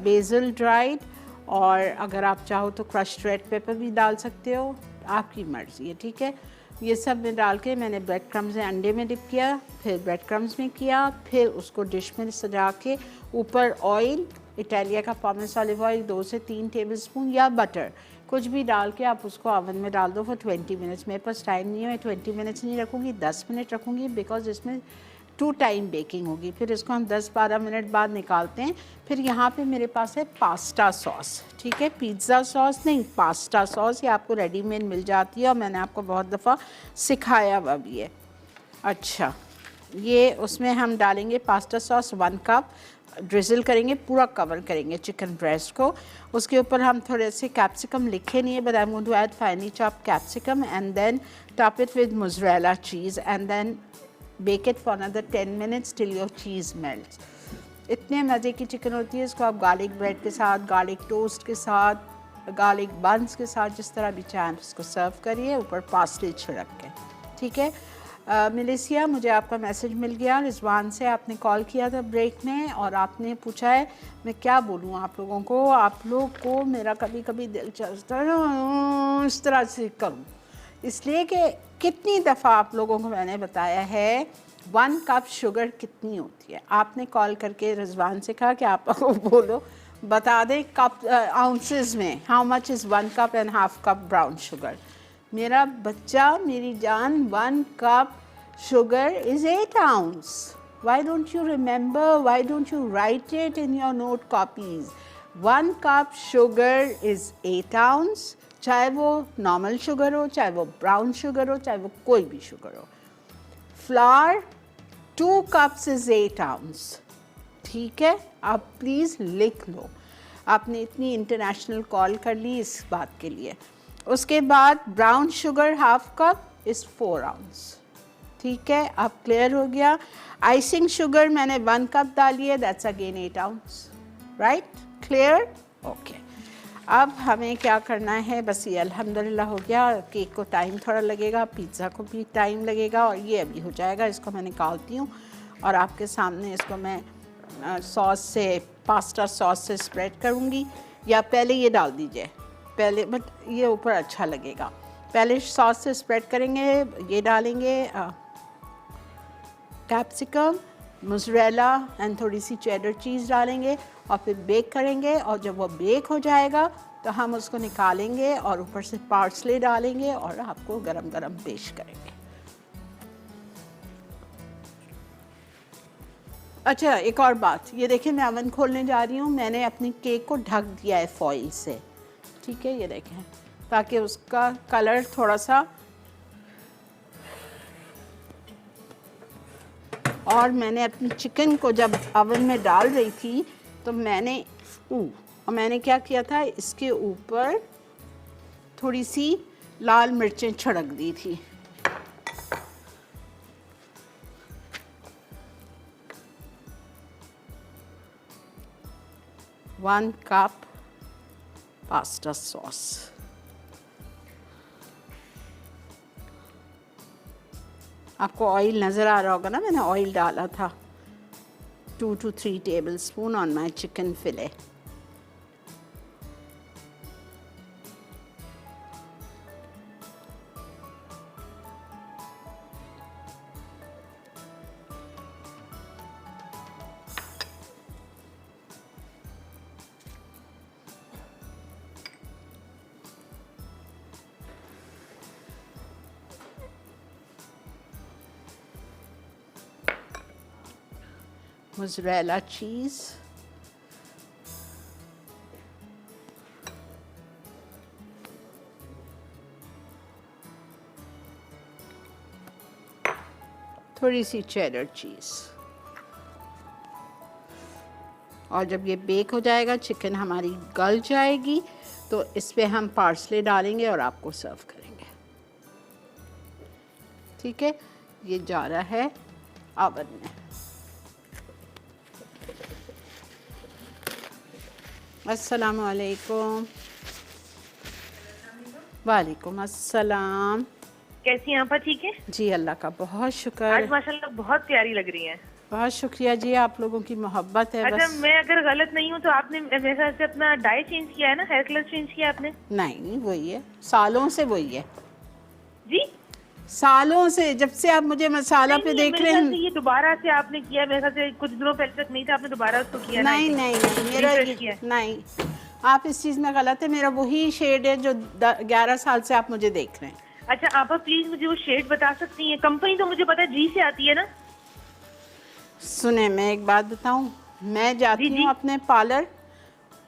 basil dried, और अगर आप चाहो तो क्रश्ड रेड पेपर भी डाल सकते हो, आपकी मर्ज़ी है, ठीक है। ये सब में डाल के मैंने ब्रेड क्रम्स में अंडे में डिप किया, फिर ब्रेड क्रम्स में किया, फिर उसको डिश में सजा के ऊपर ऑयल, इटालिया का पामेस ऑलिव ऑयल 2 से 3 टेबलस्पून या बटर कुछ भी डाल के आप उसको ओवन में डाल दो फॉर 20 मिनट्स। मेरे पास टाइम नहीं है, मैं 20 मिनट्स नहीं रखूँगी, 10 मिनट रखूँगी, बिकॉज इसमें 2 टाइम बेकिंग होगी। फिर इसको हम 10-12 मिनट बाद निकालते हैं। फिर यहाँ पे मेरे पास है पास्ता सॉस, ठीक है, पिज़्ज़ा सॉस नहीं, पास्ता सॉस, ये आपको रेडीमेड मिल जाती है और मैंने आपको बहुत दफ़ा सिखाया हुआ भी है। अच्छा, ये उसमें हम डालेंगे पास्ता सॉस 1 कप, ड्रिज़ल करेंगे, पूरा कवर करेंगे चिकन ब्रेस्ट को। उसके ऊपर हम थोड़े से कैप्सिकम लिखे नहीं है, but I am going to add finely chopped capsicum and then top it with mozzarella cheese and then bake it for another 10 minutes till your cheese melts. इतने मज़े की चिकन होती है। इसको आप गार्लिक ब्रेड के साथ, गार्लिक टोस्ट के साथ, गार्लिक बंस के साथ, जिस तरह भी चाहें उसको सर्व करिए, ऊपर पार्सले छिड़क के, ठीक है। मिलेसिया, मुझे आपका मैसेज मिल गया रिजवान से, आपने कॉल किया था ब्रेक में और आपने पूछा है, मैं क्या बोलूँ आप लोगों को, आप लोग को मेरा कभी कभी दिल चलता है इस तरह से करूँ, इसलिए कि कितनी दफ़ा आप लोगों को मैंने बताया है 1 कप शुगर कितनी होती है। आपने कॉल करके रिजवान से कहा कि आप बोलो, बता दें कप आउंसेस में, how much is 1 cup and half cup brown sugar. मेरा बच्चा, मेरी जान, 1 cup sugar is 8 ounce. Why don't you remember? Why don't you write it in your note copies? 1 cup sugar is 8 ounce. चाहे वो normal sugar हो, चाहे वो brown sugar हो, चाहे वो कोई भी शुगर हो. Flower 2 cups is 8 ounce. ठीक है, आप प्लीज़ लिख लो. आपने इतनी इंटरनेशनल कॉल कर ली इस बात के लिए. उसके बाद brown sugar half cup is 4 ounce. ठीक है, अब क्लियर हो गया. आइसिंग शुगर मैंने 1 cup डाली है, that's again 8 ounce. Right, clear, okay. अब हमें क्या करना है, बस ये अल्हम्दुलिल्लाह हो गया. केक को टाइम थोड़ा लगेगा, पिज़्ज़ा को भी टाइम लगेगा, और ये अभी हो जाएगा. इसको मैं निकालती हूँ और आपके सामने इसको मैं सॉस से, पास्ता सॉस से स्प्रेड करूँगी. या पहले ये डाल दीजिए पहले, बट ये ऊपर अच्छा लगेगा. पहले सॉस से स्प्रेड करेंगे, ये डालेंगे कैप्सिकम, मोज़रेला एंड थोड़ी सी चेडर चीज़ डालेंगे और फिर बेक करेंगे. और जब वो बेक हो जाएगा तो हम उसको निकालेंगे और ऊपर से पार्सले डालेंगे और आपको गरम गरम पेश करेंगे. अच्छा, एक और बात, ये देखिए मैं अवन खोलने जा रही हूँ. मैंने अपनी केक को ढक दिया है फॉइल से. ठीक है, ये देखें, ताकि उसका कलर थोड़ा सा, और मैंने अपनी चिकन को जब अवन में डाल रही थी तो मैंने क्या किया था, इसके ऊपर थोड़ी सी लाल मिर्चें छिड़क दी थी. One cup pasta sauce. आपको ऑयल नज़र आ रहा होगा ना, मैंने ऑयल डाला था 2 to 3 tablespoon on my chicken fillet. Mozzarella cheese, थोड़ी सी चेडर चीज़. और जब ये बेक हो जाएगा, चिकन हमारी गल जाएगी, तो इस पे हम पार्सले डालेंगे और आपको सर्व करेंगे. ठीक है, ये जा रहा है ओवन में. अस्सलाम वालेकुम. वालेकुम अस्सलाम. कैसी हैं आप? ठीक है जी, अल्लाह का बहुत शुक्र. आज माशाल्लाह बहुत प्यारी लग रही हैं. बहुत शुक्रिया जी, आप लोगों की मोहब्बत है. अच्छा, बस मैं अगर गलत नहीं हूँ तो आपने मेरे ख्याल से अपना डाई चेंज किया है ना, हेयर कलर चेंज किया आपने? नहीं, वही है, सालों से वही है जी. सालों से, जब से आप मुझे मसाला पे देख रहे हैं. ये दोबारा से आपने किया, मेरे ख्याल से कुछ दिनों पहले तक नहीं था, आपने दोबारा उसको किया? नहीं नहीं नहीं, मेरा नहीं, आप इस चीज़ में गलत है. मेरा वही शेड है जो 11 साल से आप मुझे देख रहे हैं. अच्छा, आप प्लीज मुझे वो शेड बता सकती हैं? कंपनी तो मुझे पता है जी से आती है ना. सुने, मैं एक बात बताऊं, मैं जाती हूँ अपने पार्लर,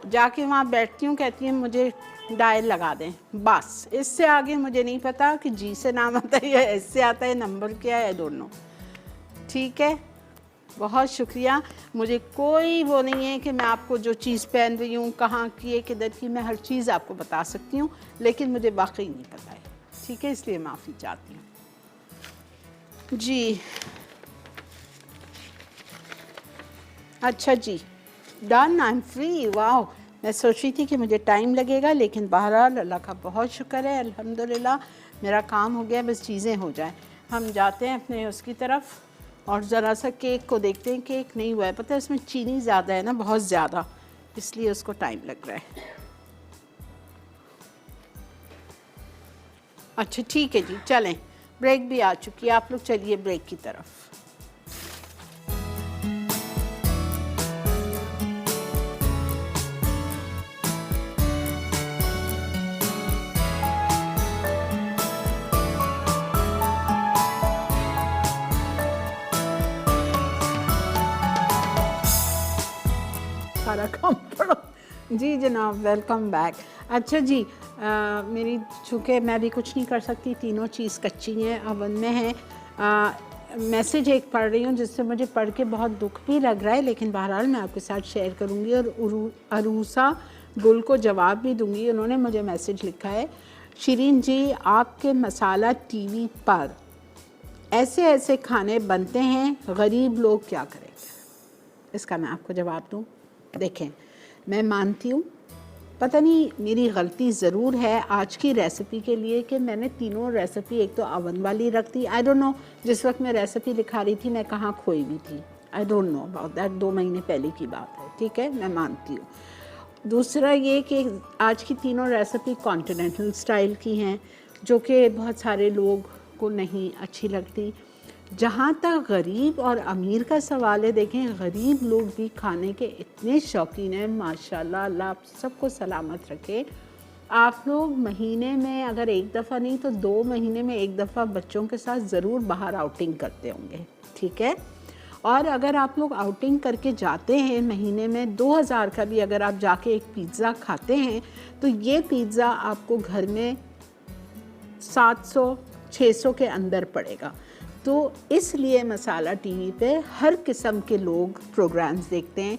जाके वहाँ बैठती हूँ, कहती हूँ मुझे डायल लगा दें, बस. इससे आगे मुझे नहीं पता कि जी से नाम आता है या एस से आता है, नंबर क्या है, दोनों. ठीक है, बहुत शुक्रिया. मुझे कोई वो नहीं है कि मैं आपको जो चीज़ पहन रही हूँ, कहाँ की है, किधर की, मैं हर चीज़ आपको बता सकती हूँ, लेकिन मुझे वाकई नहीं पता है. ठीक है, इसलिए माफ़ी चाहती हूँ जी. अच्छा जी, डन, आई एम फ्री. वाह, मैं सोच रही थी कि मुझे टाइम लगेगा, लेकिन बहरहाल अल्लाह का बहुत शुक्र है, अल्हम्दुलिल्लाह मेरा काम हो गया. बस चीज़ें हो जाएं. हम जाते हैं अपने उसकी तरफ और ज़रा सा केक को देखते हैं. केक नहीं हुआ है, पता है इसमें चीनी ज़्यादा है ना, बहुत ज़्यादा, इसलिए उसको टाइम लग रहा है. अच्छा ठीक है जी, चलें, ब्रेक भी आ चुकी है. आप लोग चलिए ब्रेक की तरफ. सारा काम पड़ा। जी जनाब, वेलकम बैक। अच्छा जी, मेरी चूँकि मैं भी कुछ नहीं कर सकती, तीनों चीज़ कच्ची हैं, अवन में है। मैसेज एक पढ़ रही हूँ जिससे मुझे पढ़ के बहुत दुख भी लग रहा है, लेकिन बहरहाल मैं आपके साथ शेयर करूँगी और अरूसा गुल को जवाब भी दूँगी। उन्होंने मुझे मैसेज लिखा है, शिरीन जी आपके मसाला टीवी पर ऐसे ऐसे खाने बनते हैं, गरीब लोग क्या करेंगे? इसका मैं आपको जवाब दूँ। देखें, मैं मानती हूँ पता नहीं मेरी गलती ज़रूर है आज की रेसिपी के लिए कि मैंने तीनों रेसिपी एक तो अवन वाली रख दी। आई डोंट नो जिस वक्त मैं रेसिपी लिखा रही थी मैं कहाँ खोई हुई थी। I don't know about that, 2 महीने पहले की बात है, ठीक है, मैं मानती हूँ। दूसरा ये कि आज की तीनों रेसिपी कॉन्टिनेंटल स्टाइल की हैं, जो कि बहुत सारे लोग को नहीं अच्छी लगती। जहाँ तक गरीब और अमीर का सवाल है, देखें गरीब लोग भी खाने के इतने शौकीन हैं माशाल्लाह, अल्लाह आप सबको सलामत रखे। आप लोग महीने में अगर एक दफ़ा नहीं तो 2 महीने में एक दफ़ा बच्चों के साथ ज़रूर बाहर आउटिंग करते होंगे, ठीक है। और अगर आप लोग आउटिंग करके जाते हैं महीने में 2000 का भी अगर आप जाके एक पिज़्ज़ा खाते हैं तो ये पिज़्ज़ा आपको घर में 700-600 के अंदर पड़ेगा। तो इसलिए मसाला टीवी पे हर किस्म के लोग प्रोग्राम्स देखते हैं।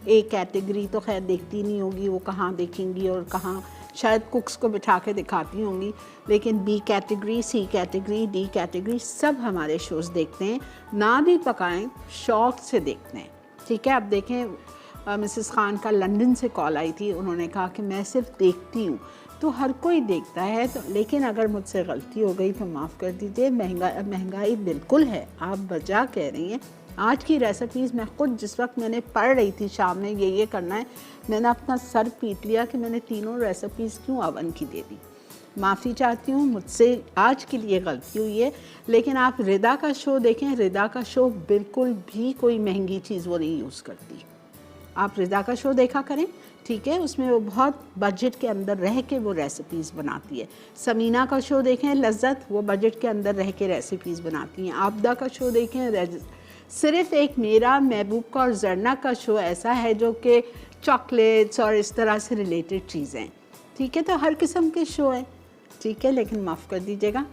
ए कैटेगरी तो खैर देखती नहीं होगी, वो कहाँ देखेंगी और कहाँ, शायद कुक्स को बिठा के दिखाती होंगी, लेकिन बी कैटेगरी, सी कैटेगरी, डी कैटेगरी सब हमारे शोज़ देखते हैं। ना भी पकाएं, शौक़ से देखते हैं, ठीक है। अब देखें मिसेस खान का लंदन से कॉल आई थी, उन्होंने कहा कि मैं सिर्फ देखती हूँ। तो हर कोई देखता है, तो लेकिन अगर मुझसे गलती हो गई तो माफ़ कर दीजिए। महंगाई बिल्कुल है, आप बचा कह रही हैं। आज की रेसिपीज़ मैं खुद जिस वक्त मैंने पढ़ रही थी शाम में ये करना है, मैंने अपना सर पीट लिया कि मैंने तीनों रेसिपीज़ क्यों अवन की दे दी। माफ़ी चाहती हूँ, मुझसे आज के लिए गलती हुई है। लेकिन आप रिदा का शो देखें, रिदा का शो बिल्कुल भी कोई महंगी चीज़ वो नहीं यूज़ करती। आप रिदा का शो देखा करें, ठीक है, उसमें वो बहुत बजट के अंदर रह के वो रेसिपीज़ बनाती है। समीना का शो देखें लज्जत, वो बजट के अंदर रह के रेसिपीज़ बनाती हैं। आपदा का शो देखें, सिर्फ़ एक मेरा महबूब का और जरना का शो ऐसा है जो कि चॉकलेट्स और इस तरह से रिलेटेड चीज़ें, ठीक है। तो हर किस्म के शो है, ठीक है, लेकिन माफ़ कर दीजिएगा,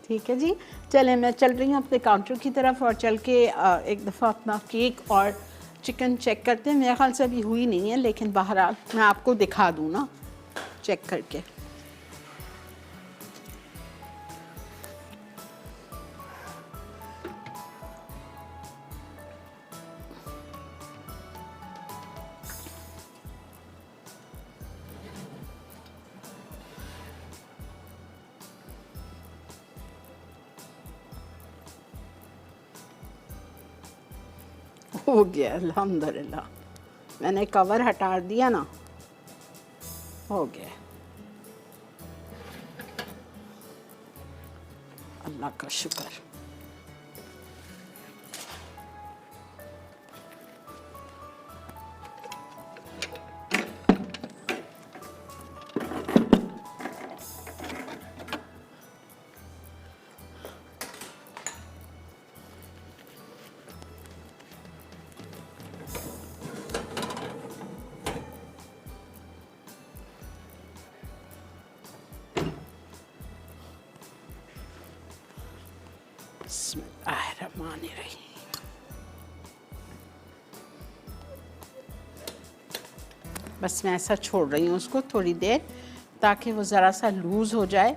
ठीक है जी। चलें, मैं चल रही हूँ अपने काउंटर की तरफ और चल के एक दफ़ा अपना केक और चिकन चेक करते हैं। मेरे ख्याल से अभी हुई नहीं है, लेकिन बहरहाल मैं आपको दिखा दूँ ना चेक करके। हो गया अल्हम्दुलिल्लाह, मैंने कवर हटा दिया ना, हो गया, अल्लाह का शुक्र। बिस्मिल्लाहिर्रहमानिर्रहीम। बस मैं ऐसा छोड़ रही हूँ उसको थोड़ी देर, ताकि वो ज़रा सा लूज़ हो जाए।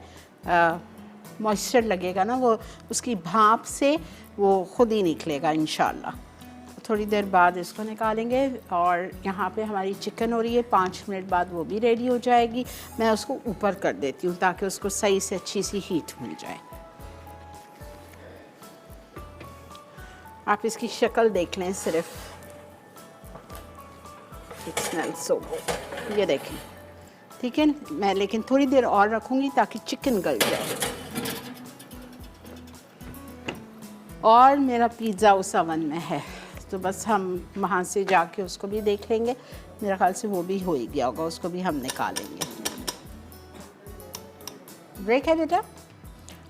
मॉइस्चर लगेगा ना, वो उसकी भाप से वो खुद ही निकलेगा इंशाल्लाह। थोड़ी देर बाद इसको निकालेंगे और यहाँ पे हमारी चिकन हो रही है, 5 मिनट बाद वो भी रेडी हो जाएगी। मैं उसको ऊपर कर देती हूँ ताकि उसको सही से अच्छी सी हीट मिल जाए। आप इसकी शक्ल देख लें सिर्फ, इट स्मेल्स सो गुड, ये देखें, ठीक है। मैं लेकिन थोड़ी देर और रखूँगी ताकि चिकन गल जाए। और मेरा पिज़्ज़ा उस ओवन में है, तो बस हम वहाँ से जाके उसको भी देख लेंगे। मेरा ख्याल से वो भी हो ही गया होगा, उसको भी हम निकालेंगे। ब्रेक है बेटा?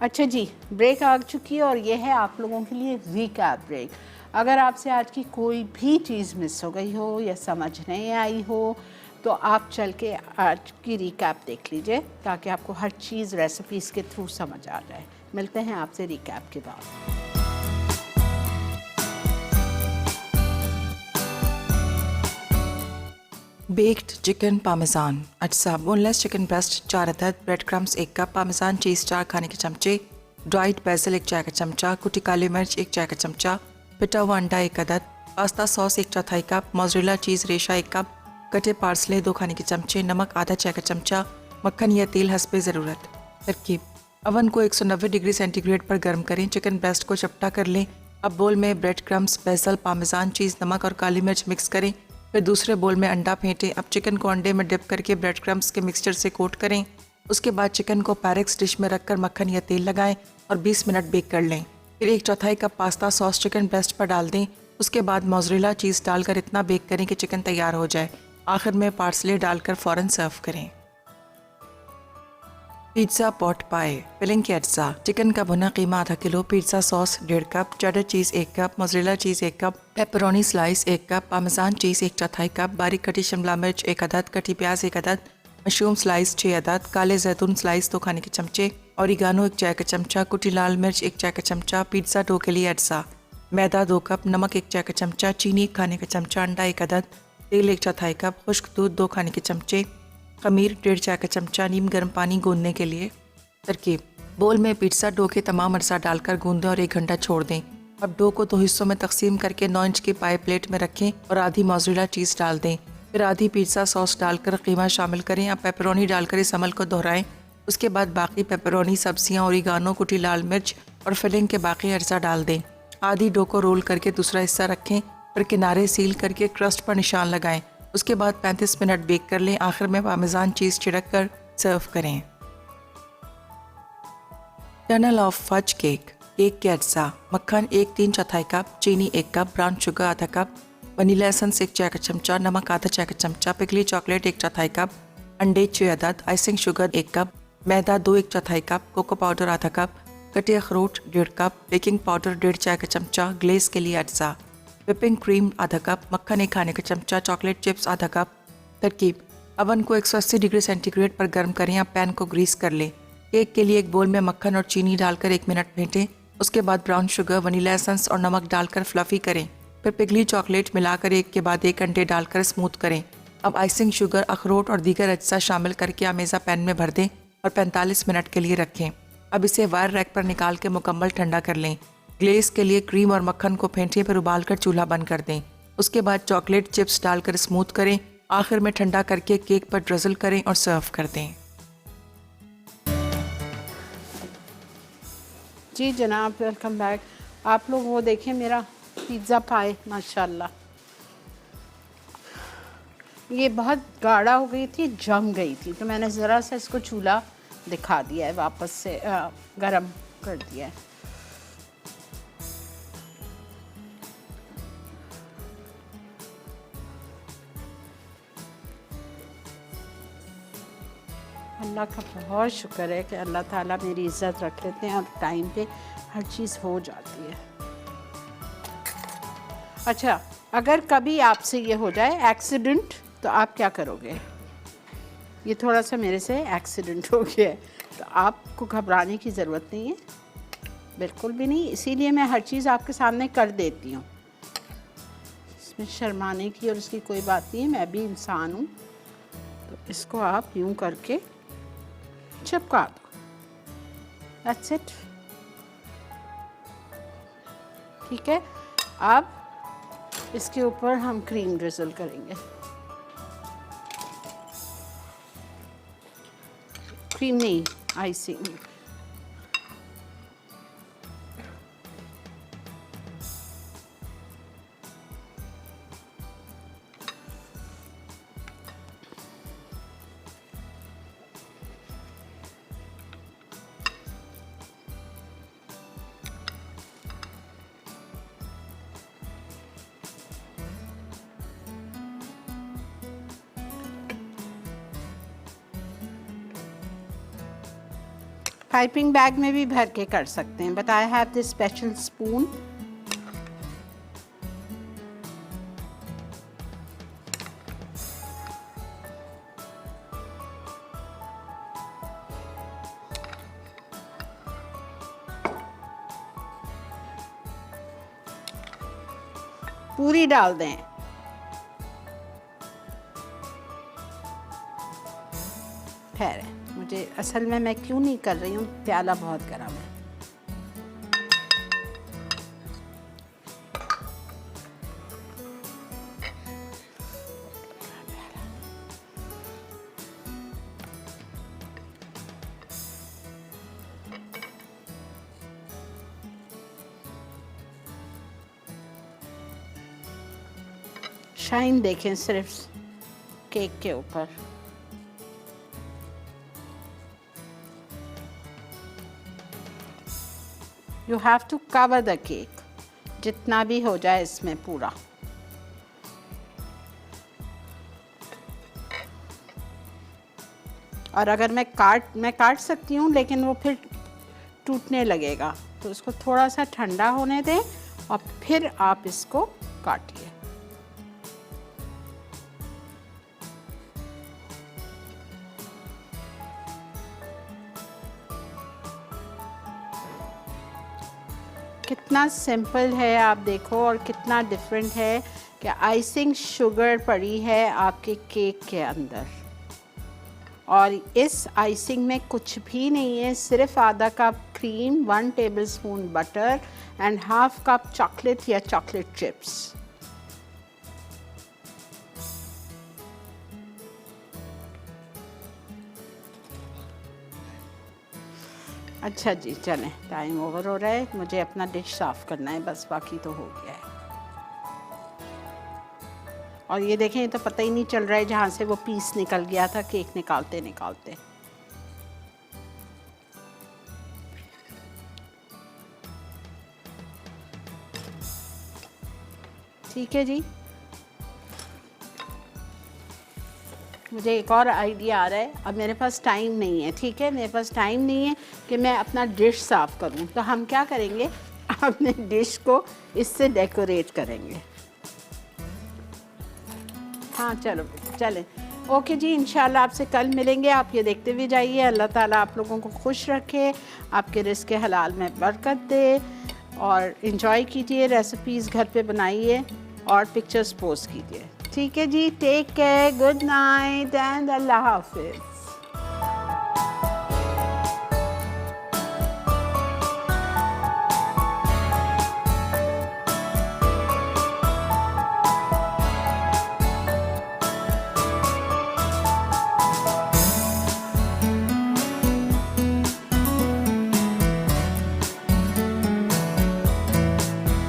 अच्छा जी, ब्रेक आ चुकी है और ये है आप लोगों के लिए रिकैप ब्रेक। अगर आपसे आज की कोई भी चीज़ मिस हो गई हो या समझ नहीं आई हो तो आप चल के आज की रिकैप देख लीजिए ताकि आपको हर चीज़ रेसिपीज़ के थ्रू समझ आ जाए। मिलते हैं आपसे रिकैप के बाद। बेक्ड चिकन पामेज़ान अज्जा बोनलेस चिकन ब्रेस्ट 4 अदद, ब्रेड क्रम्स 1 कप, पामेज़ान चीज़ 4 खाने के चमचे, ड्राइड बेसिल 1 चाय का चमचा, कुटी काली मिर्च 1 चाय का चमचा, पिटा हुआ अंडा 1 अदद, पास्ता सॉस 1/4 कप, मोज़रेला चीज़ रेशा 1 कप, कटे पार्सले 2 खाने के चमचे, नमक आधा चाय का चमचा, मक्खन या तेल हस्बे ज़रूरत। तरकीब: अवन को 190 डिग्री सेंटीग्रेड पर गर्म करें, चिकन ब्रेस्ट को चपटा कर लें। अब बोल में ब्रेड क्रम्स, बेसल, पामेज़ान चीज़, नमक और काली मिर्च मिक्स करें। फिर दूसरे बोल में अंडा फेंटें। अब चिकन को अंडे में डिप करके ब्रेड क्रम्स के मिक्सचर से कोट करें। उसके बाद चिकन को पैरेक्स डिश में रखकर मक्खन या तेल लगाएं और 20 मिनट बेक कर लें। फिर 1/4 cup pasta sauce chicken breast पर डाल दें। उसके बाद मोज़रेला चीज़ डालकर इतना बेक करें कि चिकन तैयार हो जाए। आखिर में पार्सले डालकर फ़ौरन सर्व करें। पिज़्ज़ा पॉट पाए फिलिंग के अज्जा: चिकन का भुना कीमा आधा किलो, pizza sauce 1.5 cup, cheddar cheese 1 cup, mozzarella cheese 1 cup, pepperoni slice 1 cup, parmesan cheese 1/4 cup, बारीक कटी शिमला मिर्च 1 अदद, कटी प्याज 1 अदद, मशरूम स्लाइस 6 अदद, काले जैतून स्लाइस 2 खाने के चमचे, ओरिगानो 1 चाय का चमचा, कुटी लाल मिर्च 1 चाय का चमचा, पिज़्ज़ा डो के लिए अज्जा: मैदा 2 कप, नमक 1 चाय का चमचा, चीनी 1 खाने का चमचा, अंडा 1 अदद, तेल 1/4 कप, खुश्क दूध 2 खाने के चमचे, खमीर 1.5 चाय का चमचा, नीम गर्म पानी गूंदने के लिए। तरकीब: बोल में पिज़्ज़ा डो के तमाम अज्जा डालकर गूंदें और 1 घंटा छोड़ दें। अब डो को 2 हिस्सों में तकसीम करके 9 इंच की पाई प्लेट में रखें और आधी मोज़रेला चीज़ डाल दें। फिर आधी पिज़्ज़ा सॉस डालकर कीमा शामिल करें। अब पेपरोनी डालकर इस अमल को दोहराएं। उसके बाद बाकी पेपरोनी, सब्जियां, ओरिगानो, कुटी लाल मिर्च और फिलिंग के बाकी अज्जा डाल दें। आधी डो को रोल करके दूसरा हिस्सा रखें। फिर किनारे सील करके क्रस्ट पर निशान लगाएं। उसके बाद 35 मिनट बेक कर लें। आखिर में पामेज़ान चीज़ छिड़क कर सर्व करें। टनल ऑफ फज केक के अज्जा: मक्खन 1 3/4 कप, चीनी 1 कप, ब्राउन शुगर आधा कप, वनीला एसेंस 1 चाय का चमचा, नमक आधा चाय का चमचा, पिघली चॉकलेट 1/4 कप, अंडे 6 अदद, आइसिंग शुगर 1 कप, मैदा 2 1/4 कप, कोको पाउडर आधा कप, कटे अखरोट 1.5 कप, बेकिंग पाउडर 1.5 चाय का चमचा, ग्लेज के लिए अज्जा: व्हिपिंग क्रीम आधा कप, मक्खन 1 खाने का चमचा, चॉकलेट चिप्स आधा कप। तरकीब: अवन को 180 डिग्री सेंटीग्रेड पर गर्म करें। अब पैन को ग्रीस कर लें। केक के लिए एक बोल में मक्खन और चीनी डालकर 1 मिनट फेंटें। उसके बाद ब्राउन शुगर, वनीला एसेंस और नमक डालकर फ्लफी करें। फिर पिघली चॉकलेट मिलाकर एक के बाद एक अंडे डालकर स्मूथ करें। अब आइसिंग शुगर, अखरोट और दीगर अज्जा शामिल करके आमेज़ा पैन में भर दें और 45 मिनट के लिए रखें। अब इसे वायर रैक पर निकाल के मुकम्मल ठंडा कर लें। ग्लेज के लिए क्रीम और मक्खन को फेंटें, फिर उबालकर चूल्हा बंद कर दें। उसके बाद चॉकलेट चिप्स डालकर स्मूथ करें। आखिर में ठंडा करके केक पर ड्रिज़ल करें और सर्व कर दें। जी जनाब, वेलकम बैक। आप लोग वो देखें मेरा पिज़्ज़ा पाए, माशाल्लाह ये बहुत गाढ़ा हो गई थी, जम गई थी, तो मैंने ज़रा सा इसको चूल्हा दिखा दिया है, वापस से गरम कर दिया है। अल्लाह का बहुत शुक्र है कि अल्लाह ताला मेरी इज़्ज़त रख लेते हैं और टाइम पे हर चीज़ हो जाती है। अच्छा, अगर कभी आपसे ये हो जाए एक्सीडेंट तो आप क्या करोगे? ये थोड़ा सा मेरे से एक्सीडेंट हो गया है, तो आपको घबराने की ज़रूरत नहीं है, बिल्कुल भी नहीं। इसीलिए मैं हर चीज़ आपके सामने कर देती हूँ, इसमें शर्माने की और उसकी कोई बात नहीं है, मैं भी इंसान हूँ। तो इसको आप यूँ करके चिपका दो, दैट्स इट। ठीक है, अब इसके ऊपर हम क्रीम ड्रिज़ल करेंगे। क्रीम नहीं, आइसिंग। पाइपिंग बैग में भी भर के कर सकते हैं, but I have this special spoon पूरी डाल दें। खैर मुझे असल में मैं क्यों नहीं कर रही हूँ, प्याला बहुत गर्म है। शाइन देखें सिर्फ केक के ऊपर। You have to cover the cake, जितना भी हो जाए इसमें पूरा। और अगर मैं काट सकती हूँ, लेकिन वो फिर टूटने लगेगा, तो इसको थोड़ा सा ठंडा होने दें और फिर आप इसको काटिए। कितना सिंपल है आप देखो, और कितना डिफरेंट है कि आइसिंग शुगर पड़ी है आपके केक के अंदर, और इस आइसिंग में कुछ भी नहीं है, सिर्फ आधा cup cream, 1 tablespoon butter and half cup chocolate या चॉकलेट चिप्स। अच्छा जी, चलें, टाइम ओवर हो रहा है, मुझे अपना डिश साफ़ करना है बस, बाकी तो हो गया है। और ये देखें, ये तो पता ही नहीं चल रहा है जहाँ से वो पीस निकल गया था केक निकालते निकालते। ठीक है जी, मुझे एक और आइडिया आ रहा है। अब मेरे पास टाइम नहीं है, ठीक है, मेरे पास टाइम नहीं है कि मैं अपना डिश साफ़ करूं, तो हम क्या करेंगे, अपने डिश को इससे डेकोरेट करेंगे। हाँ चलो चलें, ओके जी, इंशाल्लाह आपसे कल मिलेंगे। आप ये देखते हुए जाइए। अल्लाह ताला आप लोगों को खुश रखे, आपके रिज़्क़ हलाल में बरकत दे, और इन्जॉय कीजिए, रेसिपीज़ घर पे बनाइए और पिक्चर्स पोस्ट कीजिए। ठीक है जी, take care, good night and अल्लाह हाफिज़।